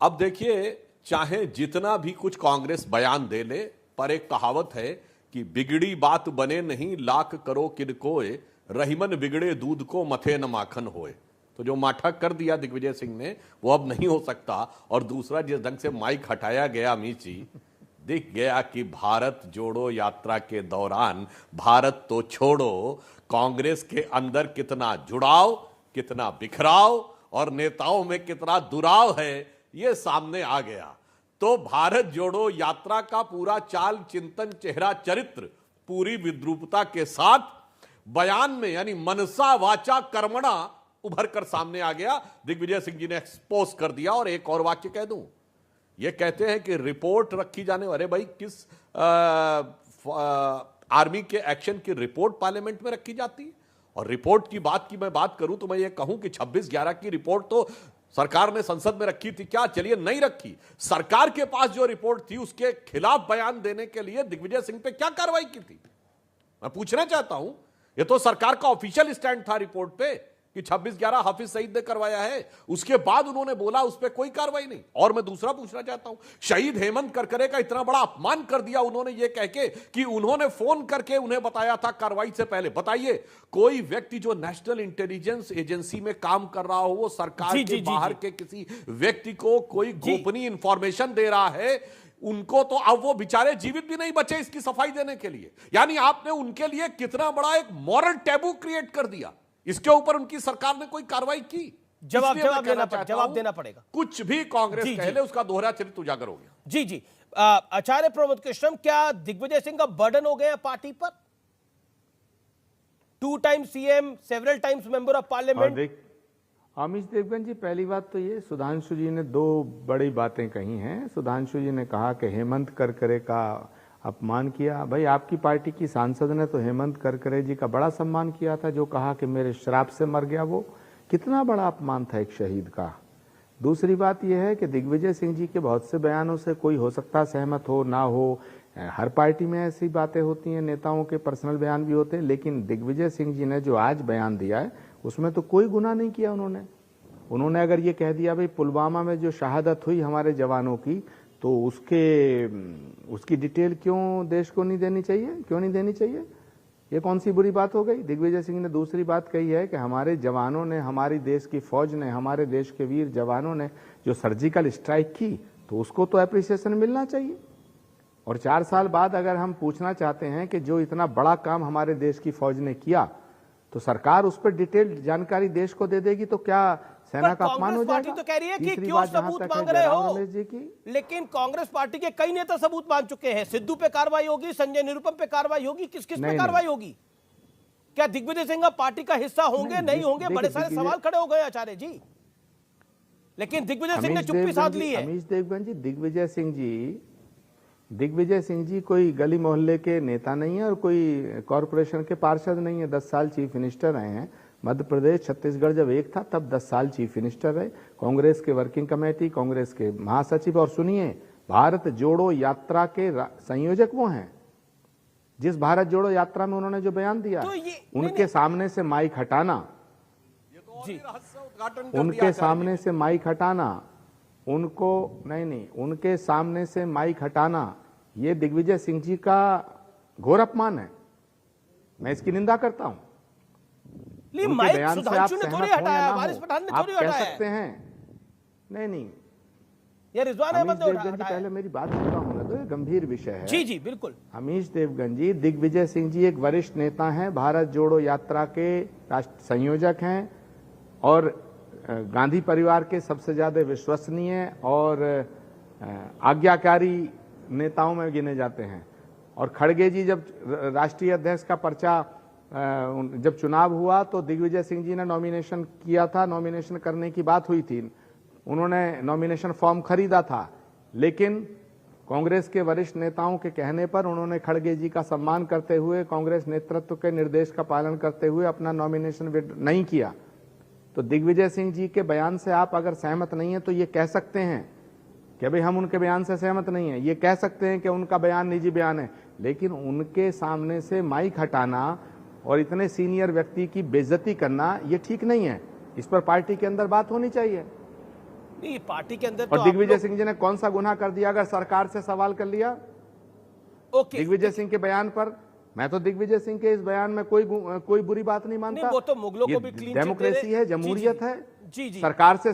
अब देखिए, चाहे जितना भी कुछ कांग्रेस बयान दे ले, पर एक कहावत है कि बिगड़ी बात बने नहीं, लाख करो किरकोए, रहीमन बिगड़े दूध को मथे न माखन होए। तो जो माठक कर दिया दिग्विजय सिंह ने वो अब नहीं हो सकता। और दूसरा, जिस ढंग से माइक हटाया गया अमित जी, दिख गया कि भारत जोड़ो यात्रा के दौरान भारत तो छोड़ो, कांग्रेस के अंदर कितना जुड़ाव, कितना बिखराव और नेताओं में कितना दुराव है, ये सामने आ गया। तो भारत जोड़ो यात्रा का पूरा चाल, चिंतन, चेहरा, चरित्र पूरी विद्रूपता के साथ बयान में, यानी मनसा वाचा कर्मणा उभर कर सामने आ गया। दिग्विजय सिंह जी ने एक्सपोज कर दिया। और एक और वाक्य कह दूं, ये कहते हैं कि रिपोर्ट रखी जाने, अरे भाई किस आर्मी के एक्शन की रिपोर्ट पार्लियामेंट में रखी जाती है? और रिपोर्ट की बात की मैं बात करूं तो मैं ये कहूं कि 26/11 की रिपोर्ट तो सरकार ने संसद में रखी थी। क्या चलिए नहीं रखी, सरकार के पास जो रिपोर्ट थी उसके खिलाफ बयान देने के लिए दिग्विजय सिंह पे क्या कार्रवाई की थी? मैं पूछना चाहता हूं। ये तो सरकार का ऑफिशियल स्टैंड था रिपोर्ट पे कि 26/11 हाफिज सईद ने करवाया है। उसके बाद उन्होंने बोला उस पर कोई कार्रवाई नहीं। और मैं दूसरा पूछना चाहता हूं, शहीद हेमंत करकरे का इतना बड़ा अपमान कर दिया उन्होंने ये कह के कि उन्होंने फोन करके उन्हें बताया था कार्रवाई से पहले। बताइए, कोई व्यक्ति जो नेशनल इंटेलिजेंस एजेंसी में काम कर रहा हो, वो सरकार के बाहर के किसी व्यक्ति को कोई गोपनीय इंफॉर्मेशन दे रहा है, उनको तो अब वो बेचारे जीवित भी नहीं बचे इसकी सफाई देने के लिए। यानी आपने उनके लिए कितना बड़ा एक मॉरल टैबू क्रिएट कर दिया। इसके ऊपर उनकी सरकार ने कोई कार्रवाई की? जवाब देना पड़ेगा। कुछ भी कांग्रेस कह ले, उसका दोहरा चरित्र उजागर हो गया। जी जी, आचार्य प्रमोद कृष्णम, क्या दिग्विजय सिंह का बर्डन हो गया पार्टी पर? 2 time CM, several times member of parliament. Amit Devgan ji, पहली बात तो ये, सुधांशु जी ने 2 बड़ी बातें कही हैं। सुधांशु जी ने कहा कि हेमंत करकरे का अपमान किया। भाई, आपकी पार्टी की सांसद ने तो हेमंत करकरे जी का बड़ा सम्मान किया था, जो कहा कि मेरे श्राप से मर गया। वो कितना बड़ा अपमान था एक शहीद का। दूसरी बात यह है कि दिग्विजय सिंह जी के बहुत से बयानों से कोई हो सकता सहमत हो ना हो, हर पार्टी में ऐसी बातें होती हैं, नेताओं के पर्सनल बयान भी होते हैं। लेकिन दिग्विजय सिंह जी ने जो आज बयान दिया है उसमें तो कोई गुनाह नहीं किया उन्होंने अगर ये कह दिया भाई पुलवामा में जो शहादत हुई हमारे जवानों की, तो उसकी डिटेल क्यों देश को नहीं देनी चाहिए? क्यों नहीं देनी चाहिए? ये कौन सी बुरी बात हो गई? दिग्विजय सिंह ने दूसरी बात कही है कि हमारे जवानों ने, हमारी देश की फौज ने, हमारे देश के वीर जवानों ने जो सर्जिकल स्ट्राइक की, तो उसको तो एप्रिसिएशन मिलना चाहिए। और 4 साल बाद अगर हम पूछना चाहते हैं कि जो इतना बड़ा काम हमारे देश की फौज ने किया, तो सरकार उस पर डिटेल जानकारी देश को दे देगी, तो क्या सेना का अपमान हो जाएगा? तो कह रही है कि क्यों सबूत मांग रहे हो, लेकिन कांग्रेस पार्टी के कई नेता सबूत मांग चुके हैं। सिद्धू पे कार्रवाई होगी, संजय निरुपम पे कार्रवाई होगी, किस किस पे कार्रवाई होगी? क्या दिग्विजय सिंह पार्टी का हिस्सा होंगे, नहीं होंगे? बड़े सारे सवाल खड़े हो गए आचार्य जी। लेकिन दिग्विजय सिंह ने चुप्पी साध ली है। अमीश देवगन जी, दिग्विजय सिंह जी कोई गली मोहल्ले के नेता नहीं है और कोई कॉरपोरेशन के पार्षद नहीं है। 10 साल चीफ मिनिस्टर रहे हैं। मध्य प्रदेश, छत्तीसगढ़ जब एक था तब 10 साल चीफ मिनिस्टर रहे। कांग्रेस के वर्किंग कमेटी, कांग्रेस के महासचिव। और सुनिए, भारत जोड़ो यात्रा के संयोजक वो हैं। जिस भारत जोड़ो यात्रा में उन्होंने जो बयान दिया, तो उनके सामने से माइक हटाना, उनके सामने से माइक हटाना, उनको नहीं, उनके सामने से माइक हटाना, ये दिग्विजय सिंह जी का घोर अपमान है। मैं इसकी निंदा करता हूं। उनके बयान से आप सहमत हो या ना हो, आप कह सकते हैं। नहीं, ये रिजवान अहमद ने देवगन जी, पहले मेरी बात सुना होना दो, ये गंभीर विषय है। जी जी बिल्कुल। अमीश देवगन जी, दिग्विजय सिंह जी एक वरिष्ठ नेता हैं, भारत जोड़ो यात्रा के राष्ट्र संयोजक हैं और गांधी परिवार के सबसे ज्यादा विश्वसनीय और आज्ञाकारी नेताओं में गिने जाते हैं। और खड़गे जी जब राष्ट्रीय अध्यक्ष का पर्चा जब चुनाव हुआ तो दिग्विजय सिंह जी ने नॉमिनेशन किया था, नॉमिनेशन करने की बात हुई थी, उन्होंने नॉमिनेशन फॉर्म खरीदा था, लेकिन कांग्रेस के वरिष्ठ नेताओं के कहने पर उन्होंने खड़गे जी का सम्मान करते हुए, कांग्रेस नेतृत्व के निर्देश का पालन करते हुए अपना नॉमिनेशन नहीं किया। तो दिग्विजय सिंह जी के बयान से आप अगर सहमत नहीं है तो ये कह सकते हैं कि भाई हम उनके बयान से सहमत नहीं है, ये कह सकते हैं कि उनका बयान निजी बयान है, लेकिन उनके सामने से माइक हटाना और इतने सीनियर व्यक्ति की बेइज्जती करना ये ठीक नहीं है। इस पर पार्टी के अंदर बात होनी चाहिए। नहीं, पार्टी के अंदर और तो दिग्विजय सिंह जी ने कौन सा गुनाह कर दिया अगर सरकार से सवाल कर लिया? ओके, दिग्विजय सिंह के बयान पर मैं तो दिग्विजय सिंह के इस बयान में कोई बुरी बात नहीं मानता। वो तो मुगलों को भी क्लीन डेमोक्रेसी है, जमहूरियत है। जी जी, सरकार से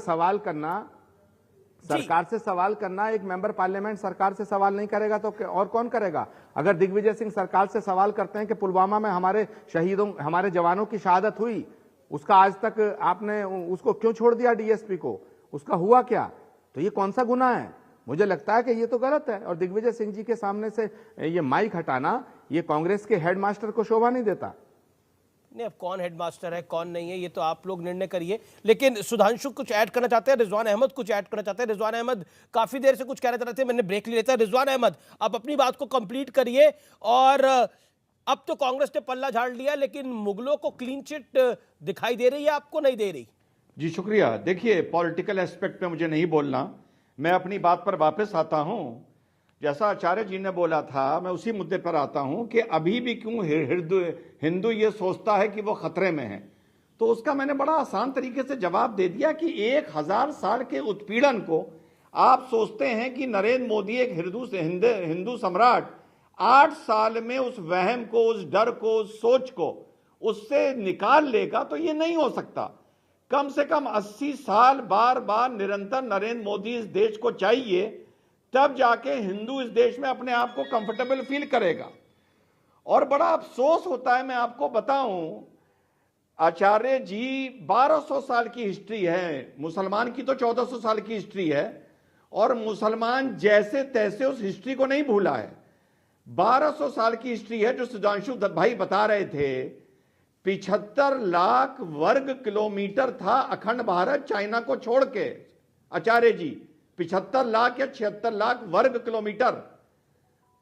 सवाल करना एक मेंबर पार्लियामेंट सरकार से सवाल नहीं करेगा तो और कौन करेगा? अगर दिग्विजय सिंह सरकार से सवाल करते हैं कि पुलवामा में हमारे शहीदों, हमारे जवानों की शहादत हुई, उसका आज तक आपने उसको क्यों छोड़ दिया डीएसपी को, उसका हुआ क्या? तो ये कौन सा गुनाह है? मुझे लगता है कि ये तो गलत है। और दिग्विजय सिंह जी के सामने से ये माइक हटाना, ये कांग्रेस के हेडमास्टर को शोभा नहीं देता। नहीं, अब कौन हेडमास्टर है कौन नहीं है ये तो आप लोग निर्णय करिए। लेकिन सुधांशु कुछ ऐड करना चाहते हैं, रिजवान अहमद कुछ ऐड करना चाहते हैं। रिजवान अहमद काफी देर से कुछ कहना चाह रहे थे, मैंने ब्रेक ले लेता है। रिजवान अहमद, आप अपनी बात को कंप्लीट करिए। और अब तो कांग्रेस ने पल्ला झाड़ लिया, लेकिन मुगलों को क्लीन चिट दिखाई दे रही है, आपको नहीं दे रही? जी शुक्रिया। देखिए, पॉलिटिकल एस्पेक्ट पे मुझे नहीं बोलना, मैं अपनी बात पर वापस आता हूं। जैसा आचार्य जी ने बोला था, मैं उसी मुद्दे पर आता हूं कि अभी भी क्यों हिंदू ये सोचता है कि वो खतरे में है। तो उसका मैंने बड़ा आसान तरीके से जवाब दे दिया कि 1000 साल के उत्पीड़न को आप सोचते हैं कि नरेंद्र मोदी एक हिंदू सम्राट 8 साल में उस वहम को, उस डर को, उस सोच को उससे निकाल लेगा, तो ये नहीं हो सकता। कम से कम 80 साल बार बार निरंतर नरेंद्र मोदी इस देश को चाहिए, तब जाके हिंदू इस देश में अपने आप को कंफर्टेबल फील करेगा। और बड़ा अफसोस होता है, मैं आपको बताऊं, आचार्य जी 1200 साल की हिस्ट्री है, मुसलमान की तो 1400 साल की हिस्ट्री है, और मुसलमान जैसे तैसे उस हिस्ट्री को नहीं भूला है। 1200 साल की हिस्ट्री है, जो सुधांशु भाई बता रहे थे। 75 लाख वर्ग किलोमीटर था अखंड भारत चाइना को छोड़ के, आचार्य जी 75 लाख या 76 लाख वर्ग किलोमीटर।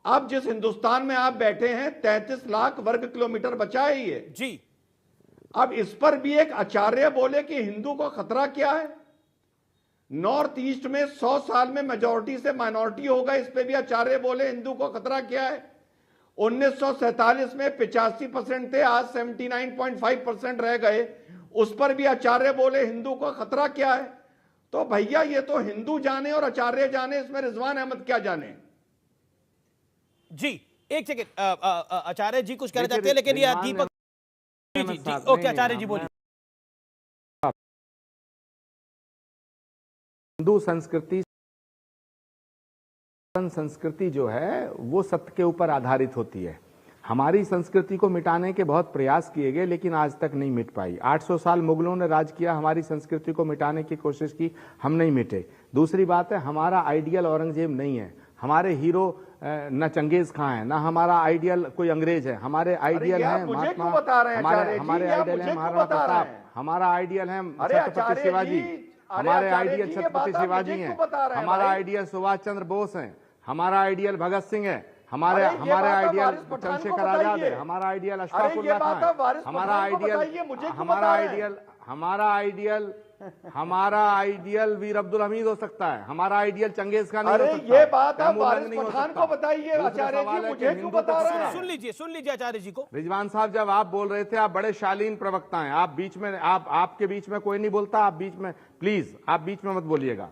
अब जिस हिंदुस्तान में आप बैठे हैं 33 लाख वर्ग किलोमीटर बचा है ये जी। अब इस पर भी एक आचार्य बोले कि हिंदू को खतरा क्या है। नॉर्थ ईस्ट में 100 साल में मेजॉरिटी से माइनॉरिटी होगा, इस पे भी आचार्य बोले हिंदू को खतरा क्या है। 1947 में 85% थे, आज 79.5% रह गए, उस पर भी आचार्य बोले हिंदू को खतरा क्या है। तो भैया ये तो हिंदू जाने और आचार्य जाने, इसमें रिजवान अहमद क्या जाने। जी एक सेकेंड, आचार्य जी कुछ कहना चाहते हैं, लेकिन ये दीपक जी ओके आचार्य जी बोलिए। हिंदू संस्कृति जो है वो सत्य के ऊपर आधारित होती है। हमारी संस्कृति को मिटाने के बहुत प्रयास किए गए, लेकिन आज तक नहीं मिट पाई। 800 साल मुगलों ने राज किया, हमारी संस्कृति को मिटाने की कोशिश की, हम नहीं मिटे। दूसरी बात है, हमारा आइडियल औरंगजेब नहीं है, हमारे हीरो न चंगेज खां है, ना हमारा आइडियल कोई अंग्रेज है। हमारे आइडियल है महात्मा, हमारे आइडियल है महाराणा प्रताप, हमारा आइडियल है छत्रपति शिवाजी, हमारे आइडियल छत्रपति शिवाजी हैं, हमारा आइडियल सुभाष चंद्र बोस है, हमारा आइडियल भगत सिंह है, हमारे आइडियल चंद्रशेखर आजाद है, हमारा आइडियल अशफाक उल्लाह खान है, हमारा आइडियल वीर अब्दुल हमीद हो सकता है, हमारा आइडियल चंगेज खान नहीं हो सकता। ये बात आप वारिस पठान को बताइए आचार्य जी, मुझे क्यों बता रहे हैं। सुन लीजिए आचार्य जी को। रिजवान साहब, जब आप बोल रहे थे, आप बड़े शालीन प्रवक्ता हैं, आप बीच में आपके बीच में कोई नहीं बोलता, आप बीच में प्लीज आप बीच में मत बोलिएगा।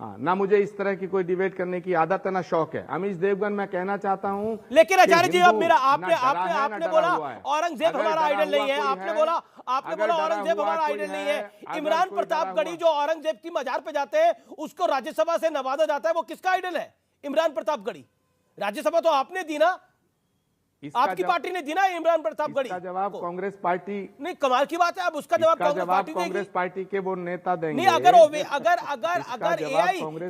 हाँ, ना मुझे इस तरह की कोई डिबेट करने की आदत है ना शौक है। अमीश देवगन, मैं कहना चाहता हूं, लेकिन आचार्य जी अब मेरा आपने बोला औरंगजेब हमारा आइडल नहीं है, आपने बोला औरंगजेब हमारा आइडल नहीं है। इमरान प्रतापगढ़ी जो औरंगजेब की मजार पे जाते हैं, उसको राज्यसभा से नवाजा जाता है, वो किसका आइडल है? इमरान प्रतापगढ़ी। राज्यसभा तो आपने दी ना, आपकी पार्टी ने दी ना इमरान प्रतापगढ़ी। इसका जवाब कांग्रेस पार्टी नहीं, कमाल की बात है, अब उसका जवाब कांग्रेस पार्टी के वो नेता देंगे। नहीं, अगर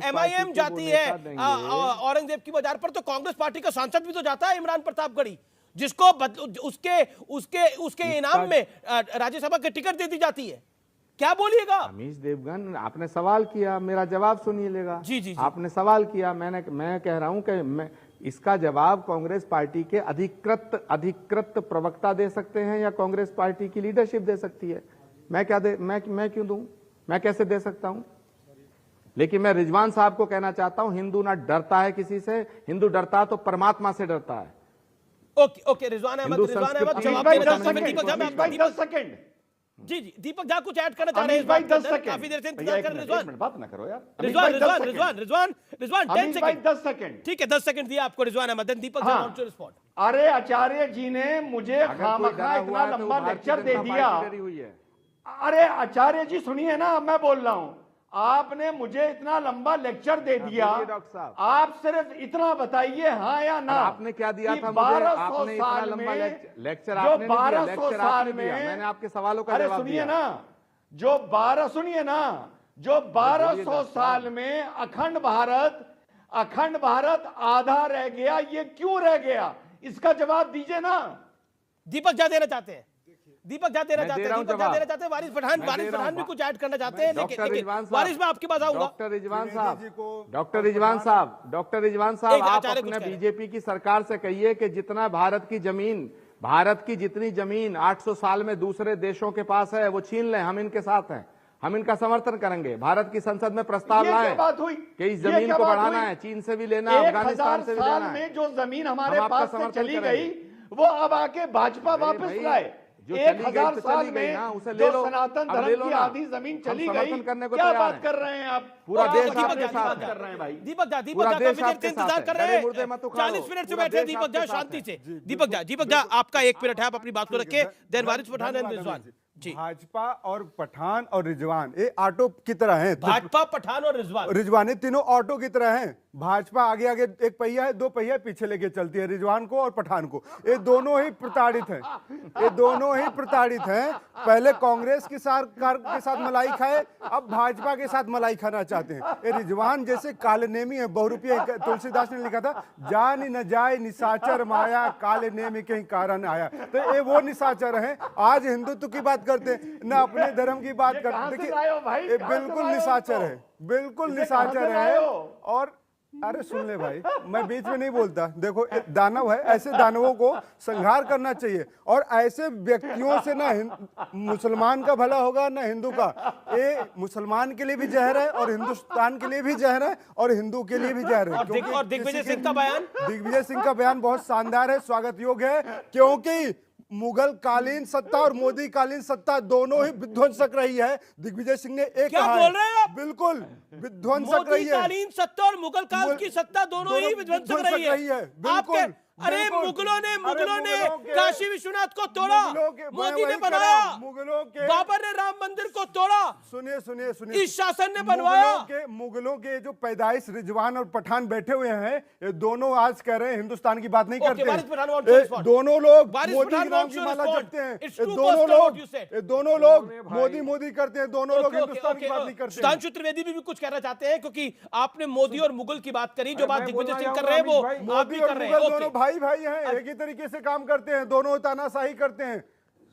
एमआईएम जाती है औरंगजेब की मजार पर, तो कांग्रेस पार्टी का सांसद भी तो जाता है इमरान प्रतापगढ़ी, जिसको उसके इनाम में राज्यसभा की टिकट दे दी जाती है। क्या बोलिएगा? अमीश देवगन, आपने सवाल किया, मेरा जवाब सुनिए लेगा। जी। आपने सवाल किया, मैं कह रहा हूं कि इसका जवाब कांग्रेस पार्टी के अधिकृत प्रवक्ता दे सकते हैं या कांग्रेस पार्टी की लीडरशिप दे सकती है। मैं क्यों दूं? मैं कैसे दे सकता हूं? लेकिन मैं रिजवान साहब को कहना चाहता हूं, हिंदू ना डरता है किसी से, हिंदू डरता तो परमात्मा से डरता है। ओके रिजवान अहमद जवाब देना चाहते हैं। जी जी, दीपक झा कुछ ऐड करना चाह रहे हैं अमीश इस भाई बात के 10 अंदर? सेकंड काफी देर से भैया, इंतजार एक कर रहे मिनट, हैं एक मिनट, बात ना करो यार। अमीश रिजवान भाई, 10 रिजवान सेकंड। रिजवान रिजवान रिजवान 10 अमीश भाई सेकंड 10 सेकंड। ठीक है, 10 सेकंड दिया आपको रिजवान अहमद, दीपक झा हाँ। On to spot. अरे आचार्य जी ने मुझे अगर कोई खामखा डरा इतना हुआ है तो लंबा भारतीय लेक्चर दे जनता दिया। पार्टी डरी हुई है। अरे आचार्य जी सुनिए ना, मैं बोल रहा हूं, आपने मुझे इतना लंबा लेक्चर दे दिया। बोलिए डॉक्टर साहब। आप सिर्फ इतना बताइए हाँ या ना। आपने क्या दिया कि था मुझे? 1200 आपने इतना साल लंबा में लेक्चर जो आपने नहीं दिया, 1200 लेक्चर साल आपने दिया। में मैंने आपके सवालों का अरे जवाब सुनिए दिया। ना, जो 12 सुनिए ना, जो 1200 साल में अखंड भारत आधा रह गया, ये क्यों रह गया, इसका जवाब दीजिए ना। दीपक झा देना चाहते हैं, दीपक झा देना मैं चाहते दे हैं, रहा हूं दीपक झा जवाब। देना चाहते हैं। वारिस पठान भी कुछ ऐड करना चाहते हैं, डॉक्टर लेकिन रिजवान साहब, वारिस मैं आपके पास आऊंगा। डॉक्टर रिजवान साहब, डॉक्टर रिजवान साहब, एक आप आचार्य कुछ अपने कह रहे हैं। बीजेपी की सरकार से कहिए कि जितना भारत की जितनी जमीन 800 साल में दूसरे देशों के पास है वो छीन लें, हम इनके साथ हैं, हम इनका समर्थन करेंगे। भारत की संसद में प्रस्ताव ये क्या लाएं बात हुई? कि इस ये जमीन क्या को बात बढ़ाना हुई? है, चीन से भी लेना है, 1000 अफगानिस्तान से भी साल लेना है। में जो जमीन हमारे हम आपका पास से समर्थन चली करेंगे। गई, वो अब आके भाजपा वापस भाई, लाए। जो चली गई 1000 तो साल चली गई में ना, उसे ले जो लो, सनातन अब ले धर्म लो की ना। आधी जमीन हम चली समर्थन गई, करने को क्या तैयार बात हैं। कर रहे हैं आप? पूरा और देश आप आपके क्या साथ बात है। कर रहे हैं भाई? दीपक झा पूरा काफी देश देर से आपके इंतजार साथ कर है। रहे गले मुर्दे हैं, मत उखाड़ो। 40 मिनट से पूरा बैठे हैं देश दीपक झा आपके साथ शांति है। से। दीपक झा आपका 1 मिनट है, आप अपनी बात को रखिए, देन वारिस पठान एंड रिजवान जी। भाजपा और पठान और रिजवान ये ऑटो की तरह हैं। भाजपा, पठान और रिजवान रिजवान ये तीनों ऑटो की तरह हैं। भाजपा आगे आगे एक पहिया है, 2 पहिया पीछे लेके चलती है, रिजवान को और पठान को। ये दोनों ही प्रताड़ित हैं, ये दोनों ही प्रताड़ित हैं। पहले कांग्रेस की सरकार के साथ मलाई खाए, अब भाजपा के साथ मलाई खाना चाहते हैं। ये रिजवान जैसे काले नेमी है, बहुरूपीय। तुलसीदास ने लिखा था, जान न जाए निशाचर माया, काले नेमी कहीं कारण आया। तो ये वो निशाचर हैं, आज हिंदुत्व की बात करते हैं, न अपने धर्म की बात करते हैं। देखिए ये बिल्कुल निशाचर है, बिल्कुल निशाचर है। और अरे सुन ले भाई, मैं बीच में नहीं बोलता। देखो दानव है, ऐसे दानवों को संहार करना चाहिए। और ऐसे व्यक्तियों से ना मुसलमान का भला होगा ना हिंदू का। ये मुसलमान के लिए भी जहर है, और हिंदुस्तान के लिए भी जहर है, और हिंदू के लिए भी जहर है। और दिग्विजय सिंह का बयान, दिग्विजय सिंह का बयान बहुत शानदार है, स्वागत योग्य है। क्योंकि मुगल कालीन सत्ता और मोदी कालीन सत्ता दोनों ही विध्वंसक रही है। दिग्विजय सिंह ने एक क्या कहा बोल रहे हैं आप? बिल्कुल विध्वंसक मोदी रही है। कालीन सत्ता और मुगल काल की सत्ता दोनों ही विध्वंसक रही है। बिल्कुल। आपके अरे बिल्कुल। मुगलों ने मुगलों के- काशी विश्वनाथ को तोड़ा, मुगलों के- मैं मोदी ने वही कह बनाया, रहा हूं, मुगलों के- बाबर ने राम मंदिर को तोड़ा, सुनिए सुनिए सुनिए, इस शासन ने बनवाया। मुगलों के जो पैदाइश रिजवान और पठान बैठे हुए हैं, ये दोनों आज कह रहे हैं हिंदुस्तान की बात नहीं Okay, करते वारिस पठान wants हैं। to ये respond. दोनों लोग वारिस मोदी पठान के नाम wants की to माला respond. जपते हैं। It's ये too दोनों personal what you लोग said. ये दोनों लोग मोदी मोदी करते हैं, दोनों लोग हिंदुस्तान की बात नहीं करते हैं। सुधांशु त्रिवेदी भी कुछ कहना चाहते हैं, क्योंकि आपने मोदी और मुगल की बात करी, जो बात मैं दिग्विजय बोलना सिंह कर रहे हैं वो चाहूंगा, आप भी मोदी और कर रहे मुगल हैं। दोनों Okay. भाई भाई हैं, एक ही तरीके से काम करते हैं, दोनों तानाशाही करते हैं।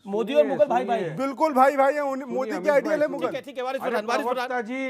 मोदी और मुगल भाई भाई हैं। बिल्कुल भाई भाई हैं। मोदी के आइडियल है मुगल। ठीक है वारिस अरे पठान, वारिस पठान। प्रवक्ता जी,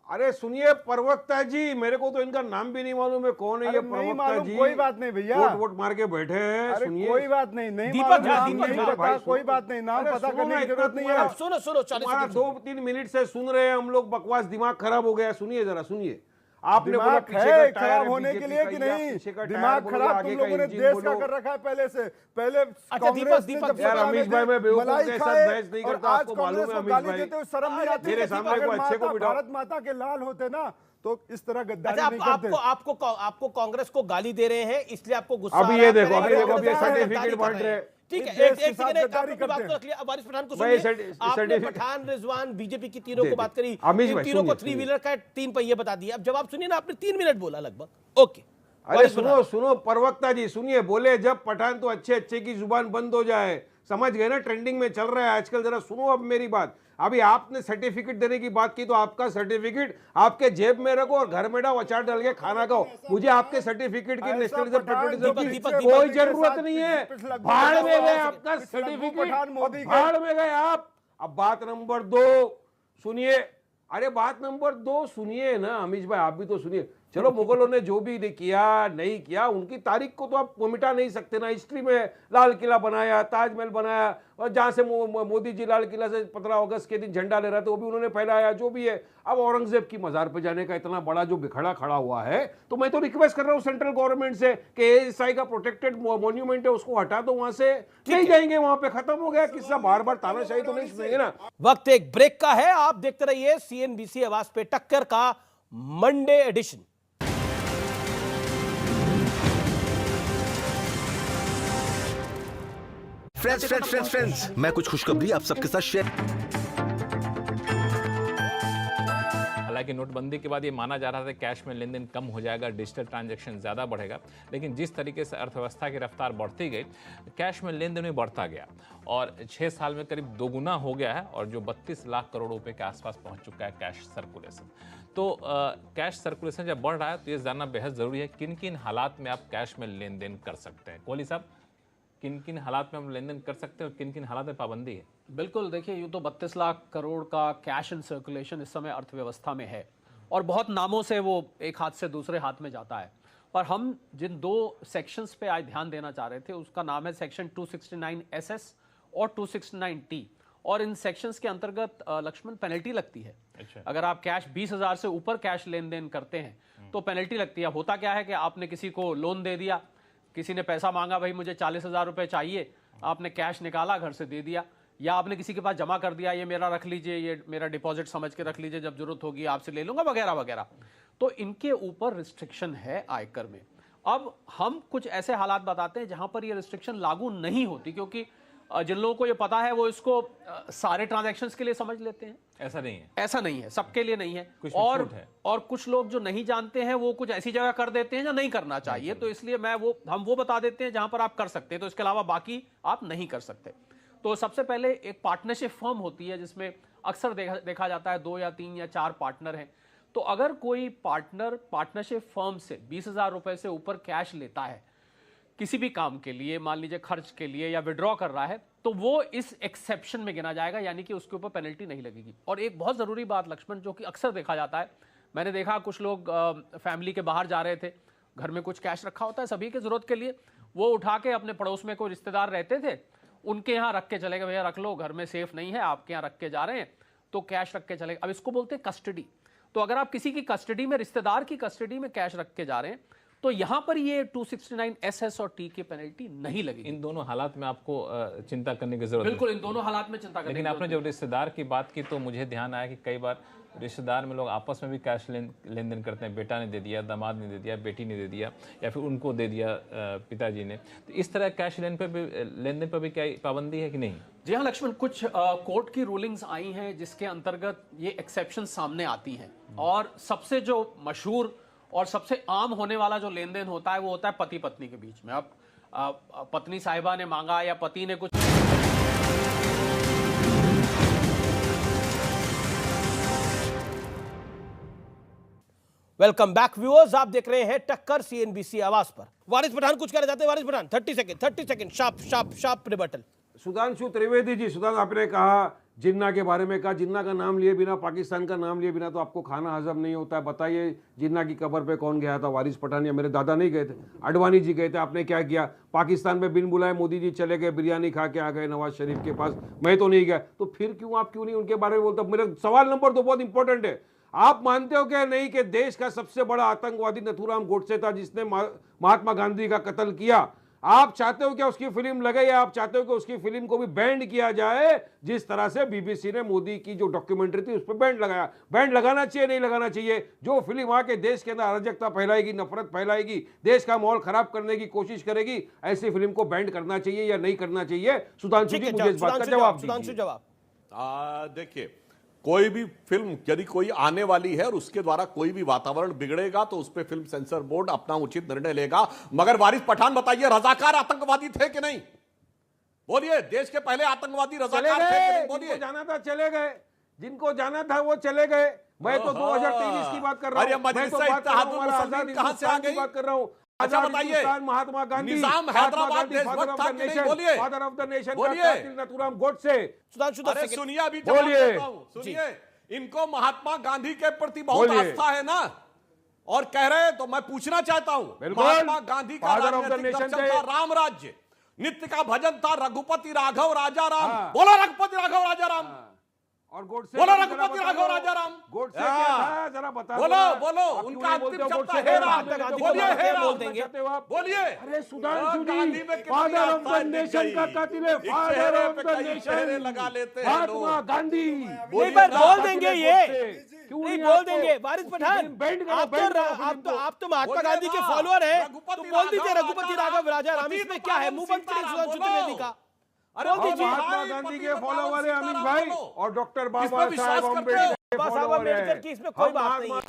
अरे सुनिए प्रवक्ता जी, मेरे को तो इनका नाम भी नहीं मालूम है कौन है ये अरे नहीं प्रवक्ता मालूम, जी। कोई बात नहीं भैया। वोट वोट मार के बैठे हैं। अरे सुनिए, कोई बात नहीं, नहीं दीपक मालूम, झा, नाम दीपक नहीं झा, पता, कोई बात नहीं, नाम अरे पता सुनो करने ना, की इतना जरूरत नहीं तुम्हारा- है। सुनो 40 हमारा सेकंड। 2-3 मिनट से सुन रहे हैं हम लोग, बकवास, दिमाग खराब हो गया। सुनिए जरा, सुनिए। आपने बोला दिमाग पीछे का है टायर खराब है होने के बीजेपी लिए का, कि या नहीं? पीछे का टायर दिमाग बोलो, खराब आगे तुम का लोगों ने इंजन देश का बोलो। कर रखा है पहले से। पहले दीपक, कांग्रेस ने दीपक, जब यार, सत्ता में अमीश भाई, थे, मैं बेवकूफ मलाई के साथ खाए, बहस नहीं और करता, आज आपको मालूम है कांग्रेस को अमीश गाली भाई। देते हुए शर्म नहीं आती? मेरे सामने अगर कोई अच्छे को माता बिठाओ। भारत माता के लाल होते ना, तो इस तरह गद्दारी अच्छा, नहीं करते। आपको कांग्रेस को गाली दे रहे हैं, इसलिए आपको गुस्सा अभी आ ये रहा है। देखो, पहले अभी देखो, कांग्रेस अभी वाले सर्टिफिकेट गद्दारी बांट कर रहे हैं। ठीक है, इस देश एक के साथ सेकंड, गद्दारी आपकी बात करते को रख लिया। अब वारिस पठान को भाई, सुनिए। आपने सर्टिफिकेट- पठान, रिजवान, बीजेपी की तीनों को बात करी, अमीश इन भाई, तीनों को सुनिए, 3 व्हीलर का 3 पहिए बता दिए। अब जवाब सुनिए ना, आपने 3 मिनट बोला लगभग। ओके, अरे सुनो सुनो प्रवक्ता जी, सुनिए। बोले जब पठान तो अच्छे अच्छे की जुबान बंद हो जाए, समझ गए ना? ट्रेंडिंग में चल रहा है आजकल। जरा सुनो अब मेरी बात। अभी आपने सर्टिफिकेट देने की बात की, तो आपका सर्टिफिकेट आपके जेब में रखो और घर में डालो, अचार डाल के खाना खाओ। मुझे आपके सर्टिफिकेट की नेशनलिज्म पेट्रियटिज्म की कोई जरूरत नहीं है। भाड़ में गए आपका सर्टिफिकेट, भाड़ में गए आप। अब बात नंबर 2 सुनिए। अरे बात नंबर 2 सुनिए ना अमीश भाई, आप भी तो सुनिए। चलो मुगलों ने जो भी किया नहीं किया, उनकी तारीख को तो आप मिटा नहीं सकते ना। हिस्ट्री में लाल किला बनाया, ताजमहल बनाया, और जहां से मोदी जी लाल किला से 15 अगस्त के दिन झंडा ले रहे थे वो भी उन्होंने फहराया, जो भी है। अब औरंगजेब की मजार पे जाने का इतना बड़ा जो बिखड़ा खड़ा हुआ है, तो मैं तो रिक्वेस्ट कर रहा हूं सेंट्रल गवर्नमेंट से कि एएसआई का प्रोटेक्टेड मॉन्यूमेंट है उसको हटा दो वहां से। नहीं जाएंगे वहां पे, खत्म हो गया किस्सा। बार बार तानाशाही तो नहीं सुनेंगे ना। वक्त एक ब्रेक का है, आप देखते रहिए सीएनबीसी आवाज पे टक्कर का मंडे एडिशन। फ्रेंड्स, मैं कुछ खुशखबरी आप सबके साथ शेयर। हालांकि नोटबंदी के बाद ये माना जा रहा था कैश में लेन देन कम हो जाएगा, डिजिटल ट्रांजैक्शन ज़्यादा बढ़ेगा, लेकिन जिस तरीके से अर्थव्यवस्था की रफ्तार बढ़ती गई, कैश में लेन देन भी बढ़ता गया और 6 साल में करीब 2 गुना हो गया है और जो 32 लाख करोड़ रुपए के आसपास पहुंच चुका है कैश सर्कुलेशन। तो कैश सर्कुलेशन जब बढ़ रहा है तो ये जानना बेहद ज़रूरी है किन किन हालात में आप कैश में लेन देन कर सकते हैं। कोहली साहब, किन किन हालात में हम लेन देन कर सकते हैं और किन किन हालात में पाबंदी है? बिल्कुल, देखिए यूँ तो 32 लाख करोड़ का कैश इन सर्कुलेशन इस समय अर्थव्यवस्था में है और बहुत नामों से वो एक हाथ से दूसरे हाथ में जाता है। पर हम जिन 2 सेक्शंस पे आज ध्यान देना चाह रहे थे, उसका नाम है सेक्शन 269 SS और 269 T। और इन सेक्शंस के अंतर्गत लक्ष्मण पेनल्टी लगती है। अच्छा। अगर आप कैश 20,000 से ऊपर कैश लेन देन करते हैं तो पेनल्टी लगती है। होता क्या है कि आपने किसी को लोन दे दिया, किसी ने पैसा मांगा, भाई मुझे 40,000 रुपए चाहिए, आपने कैश निकाला, घर से दे दिया, या आपने किसी के पास जमा कर दिया, ये मेरा रख लीजिए, ये मेरा डिपॉजिट समझ के रख लीजिए, जब जरूरत होगी आपसे ले लूंगा, वगैरह वगैरह। तो इनके ऊपर रिस्ट्रिक्शन है आयकर में। अब हम कुछ ऐसे हालात बताते हैं जहां पर ये रिस्ट्रिक्शन लागू नहीं होती, क्योंकि जिन लोगों को ये पता है वो इसको सारे ट्रांजैक्शंस के लिए समझ लेते हैं। ऐसा नहीं है, ऐसा नहीं है, सबके लिए नहीं है। कुछ है। और कुछ लोग जो नहीं जानते हैं वो कुछ ऐसी जगह कर देते हैं जहां नहीं करना चाहिए, तो इसलिए हम वो बता देते हैं जहां पर आप कर सकते हैं, तो इसके अलावा बाकी आप नहीं कर सकते। तो सबसे पहले एक पार्टनरशिप फर्म होती है जिसमें अक्सर देखा जाता है 2 या 3 या 4 पार्टनर हैं। तो अगर कोई पार्टनर पार्टनरशिप फर्म से 20,000 रुपए से ऊपर कैश लेता है किसी भी काम के लिए, मान लीजिए खर्च के लिए या विड्रॉ कर रहा है, तो वो इस एक्सेप्शन में गिना जाएगा, यानी कि उसके ऊपर पेनल्टी नहीं लगेगी। और एक बहुत ज़रूरी बात लक्ष्मण, जो कि अक्सर देखा जाता है, मैंने देखा कुछ लोग फैमिली के बाहर जा रहे थे, घर में कुछ कैश रखा होता है सभी की ज़रूरत के लिए, वो उठा के अपने पड़ोस में कोई रिश्तेदार रहते थे उनके यहाँ रख के चले गए, भैया रख लो, घर में सेफ नहीं है, आपके यहाँ रख के जा रहे हैं, तो कैश रख के चले गए। अब इसको बोलते हैं कस्टडी। तो अगर आप किसी की कस्टडी में, रिश्तेदार की कस्टडी में कैश रख के जा रहे हैं, तो यहां पर ये 269 SS और T की पेनल्टी नहीं लगेगी। इन दोनों हालात में आपको चिंता करने की जरूरत है। बिल्कुल, इन दोनों हालात में चिंता करने की लेकिन आपने जब रिश्तेदार की बात की तो मुझे ध्यान आया कि कई बार रिश्तेदार में लोग आपस में भी कैश लेन देन करते हैं, बेटा ने दे दिया, दामाद ने दे दिया, बेटी ने दे दिया, या फिर उनको दे दिया पिताजी ने। तो इस तरह कैश लेन देन पर भी क्या पाबंदी है कि नहीं? जी हाँ लक्ष्मण, कुछ कोर्ट की रूलिंग्स आई हैं जिसके अंतर्गत ये एक्सेप्शन सामने आती हैं। और सबसे जो मशहूर और सबसे आम होने वाला जो लेन देन होता है वो होता है पति पत्नी के बीच में। अब पत्नी साहिबा ने मांगा या पति ने कुछ, वेलकम बैक व्यूअर्स, आप देख रहे हैं टक्कर सीएनबीसी आवाज पर। वारिस पठान कुछ कहना चाहते हैं? Waris Pathan 30 second sharp rebuttal. Sudhanshu Trivedi ji, Sudhanshu आपने कहा जिन्ना के बारे में, कहा जिन्ना का नाम लिए बिना, पाकिस्तान का नाम लिए बिना तो आपको खाना हजम नहीं होता है। बताइए जिन्ना की कब्र पे कौन गया था? वारिस पठान या मेरे दादा नहीं गए थे, अडवाणी जी गए थे। आपने क्या किया? पाकिस्तान में बिन बुलाए मोदी जी चले गए, बिरयानी खा के आ गए नवाज शरीफ के पास, मैं तो नहीं गया। तो फिर क्यों नहीं उनके बारे में बोलते? मेरा सवाल नंबर 2 बहुत इंपॉर्टेंट है। आप मानते हो क्या नहीं कि देश का सबसे बड़ा आतंकवादी नथुराम गोडसे था जिसने महात्मा गांधी का कत्ल किया? आप चाहते हो क्या उसकी फिल्म लगे, या आप चाहते हो कि उसकी फिल्म को भी बैंड किया जाए, जिस तरह से बीबीसी ने मोदी की जो डॉक्यूमेंट्री थी उस पर बैंड लगाया? बैंड लगाना चाहिए नहीं लगाना चाहिए? जो फिल्म आके देश के अंदर अराजकता फैलाएगी, नफरत फैलाएगी, देश का माहौल खराब करने की कोशिश करेगी, ऐसी फिल्म को बैंड करना चाहिए या नहीं करना चाहिए? सुधांशु जी मुझे इस बात का जवाब दीजिए। देखिए, कोई भी फिल्म यदि कोई आने वाली है और उसके द्वारा कोई भी वातावरण बिगड़ेगा तो उस पर फिल्म सेंसर बोर्ड अपना उचित निर्णय लेगा। मगर वारिस पठान बताइए, रजाकार आतंकवादी थे कि नहीं? बोलिए, देश के पहले आतंकवादी रजाकार थे कि नहीं? बोलिए। जिनको जाना था चले गए, जिनको जाना था वो चले गए। मैं तो 2023 की बात कर रहा हूं, मैं तो कहां से आ गई बात कर रहा हूं। अच्छा बताइए, महात्मा गांधी, निजाम हैदराबाद देशभक्त था कि नहीं? बोलिए। फादर ऑफ द नेशन, बोलिए। नथुराम गोडसे। अरे सुनिए, अभी बोलिए, सुनिए, इनको महात्मा गांधी के प्रति बहुत आस्था है ना? और कह रहे हैं, तो मैं पूछना चाहता हूं, बिल्कुल। महात्मा गांधी का Father of the राजनीतिक nation दर्शन थे। था राम राज्य, नित्य का भजन था रघुपति राघव राजा राम। हाँ। बोलो रघुपति राघव राजा राम। और गोडसे बोलो का रघुपति जरा राघव बता दो। राजा राम। गोडसे हाँ। क्या था जरा बता दो बोलो ना। बोलो, आप क्यों उनका नहीं अंतिम बोलते हो शब्द गोडसे है के हे नाम राम। लेते हो? बोलिए गोडसे हे के नाम राम। लेते हो आप? बोलिए। अरे सुधांशु गांधी जी, में कितनी father of the Aastha nation दिख का गई। कातिल है, एक फादर चेहरे ऑफ पे द कई चेहरे नेशन, लगा लेते हैं महात्मा लोग। गांधी। नहीं पर बोल देंगे ये, क्यों नहीं नहीं बोल आपको? देंगे वारिस पठान। बैंड करो, आप बैंड करो आप तो महात्मा बोलिए गांधी के ना, फॉलोअर हैं, रघुपति तो बोल दीजिए राघव रघुपति राजा राघव राजा राम, पतित इसमें क्या है? पावन मुंह बंद करिए सीताराम, सुधांशु बोलो। त्रिवेदी का। अरे बोल और दीजिए। महात्मा गांधी के फॉलोवर है अमित भाई, और डॉक्टर इस बाबा पर विश्वास साहेब करते हो? अम्बेडकर के बाबा साहब फॉलोवर अम्बेडकर हैं। की इसमें कोई हम बात नहीं महात्मा है।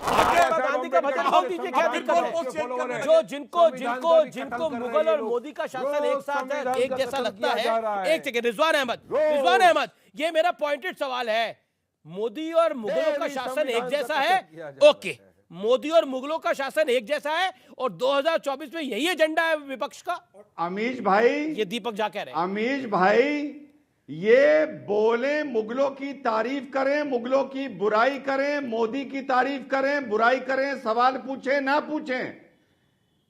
महात्मा गांधी का भजन गाओ दीजिए, क्या दिक्कत है? जो जिनको मुगल और मोदी का शासन एक साथ है, एक जैसा लगता है। एक सेकंड, रिजवान अहमद, ये मेरा पॉइंटेड सवाल है। मोदी और मुगलों का शासन एक जैसा है? ओके, मोदी और मुगलों का शासन एक जैसा है, और 2024 में यही एजेंडा है विपक्ष का? अमीश भाई, ये दीपक झा कह रहे हैं। अमीश भाई, ये बोले मुगलों की तारीफ करें, मुगलों की बुराई करें, मोदी की तारीफ करें, बुराई करें, सवाल पूछें ना पूछें,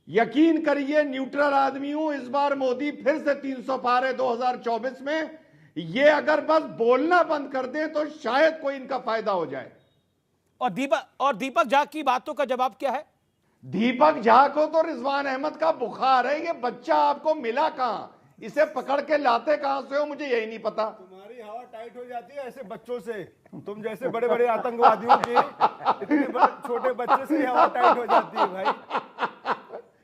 यकीन करिए न्यूट्रल आदमी हूं, इस बार मोदी फिर से 300 पार है 2024 में। ये अगर बस बोलना बंद कर दें तो शायद कोई इनका फायदा हो जाए। और दीपक झा की बातों का जवाब क्या है? दीपक झा को तो रिजवान अहमद का बुखार है। ये बच्चा आपको मिला कहां? इसे पकड़ के लाते कहां से हो, मुझे यही नहीं पता। तुम्हारी हवा टाइट हो जाती है ऐसे बच्चों से, तुम जैसे बड़े बड़े आतंकवादियों की इतने छोटे बच्चे से हवा टाइट हो जाती है भाई।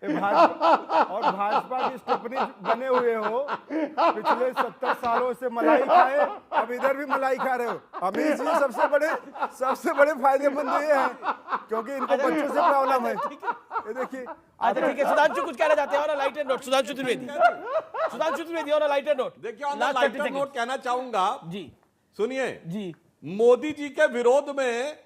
भाजपा की स्टेपनी बने हुए हो, पिछले 70 सालों से मलाई खाए, अब इधर भी मलाई खा रहे हो। अमीर जी सबसे बड़े फायदेमंद ये है क्योंकि इनको बच्चों से प्रॉब्लम है। ये देखिए। अच्छा ठीक है, सुधांशु कुछ कहना चाहते हैं और लाइटर नोट? सुधांशु त्रिवेदी और लाइटर नोट। देखिए, लाइटर नोट कहना चाहूंगा जी, सुनिए जी। मोदी जी के विरोध में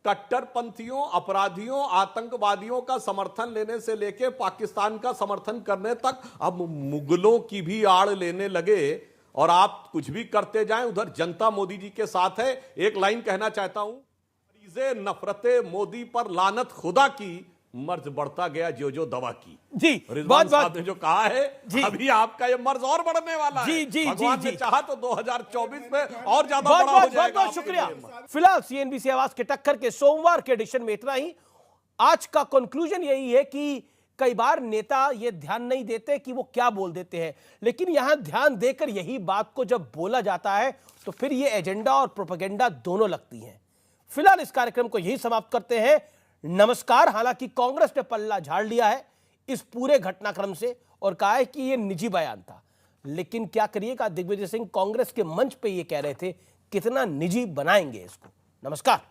कट्टरपंथियों, अपराधियों, आतंकवादियों का समर्थन लेने से लेके पाकिस्तान का समर्थन करने तक अब मुगलों की भी आड़ लेने लगे, और आप कुछ भी करते जाएं, उधर जनता मोदी जी के साथ है। एक लाइन कहना चाहता हूं, मरीज़े नफरते मोदी पर लानत खुदा की, मर्ज बढ़ता गया जो दवा की। जी, रिजवान साहब ने जो कहा है, अभी आपका ये मर्ज और बढ़ने वाला है। भगवान ने चाहा तो 2024 में और ज्यादा बड़ा हो जाएगा। बहुत शुक्रिया। फिलहाल सीएनबीसी आवाज के टक्कर के सोमवार के एडिशन में इतना ही। आज का कंक्लूजन यही है कि कई बार नेता ये ध्यान नहीं देते कि वो क्या बोल देते हैं, लेकिन यहां ध्यान देकर यही बात को जब बोला जाता है तो फिर ये एजेंडा और प्रोपेगेंडा दोनों लगती हैं। फिलहाल इस कार्यक्रम को यही समाप्त करते हैं। नमस्कार। हालांकि कांग्रेस ने पल्ला झाड़ लिया है इस पूरे घटनाक्रम से और कहा है कि यह निजी बयान था, लेकिन क्या करिएगा, दिग्विजय सिंह कांग्रेस के मंच पे ये कह रहे थे, कितना निजी बनाएंगे इसको। नमस्कार।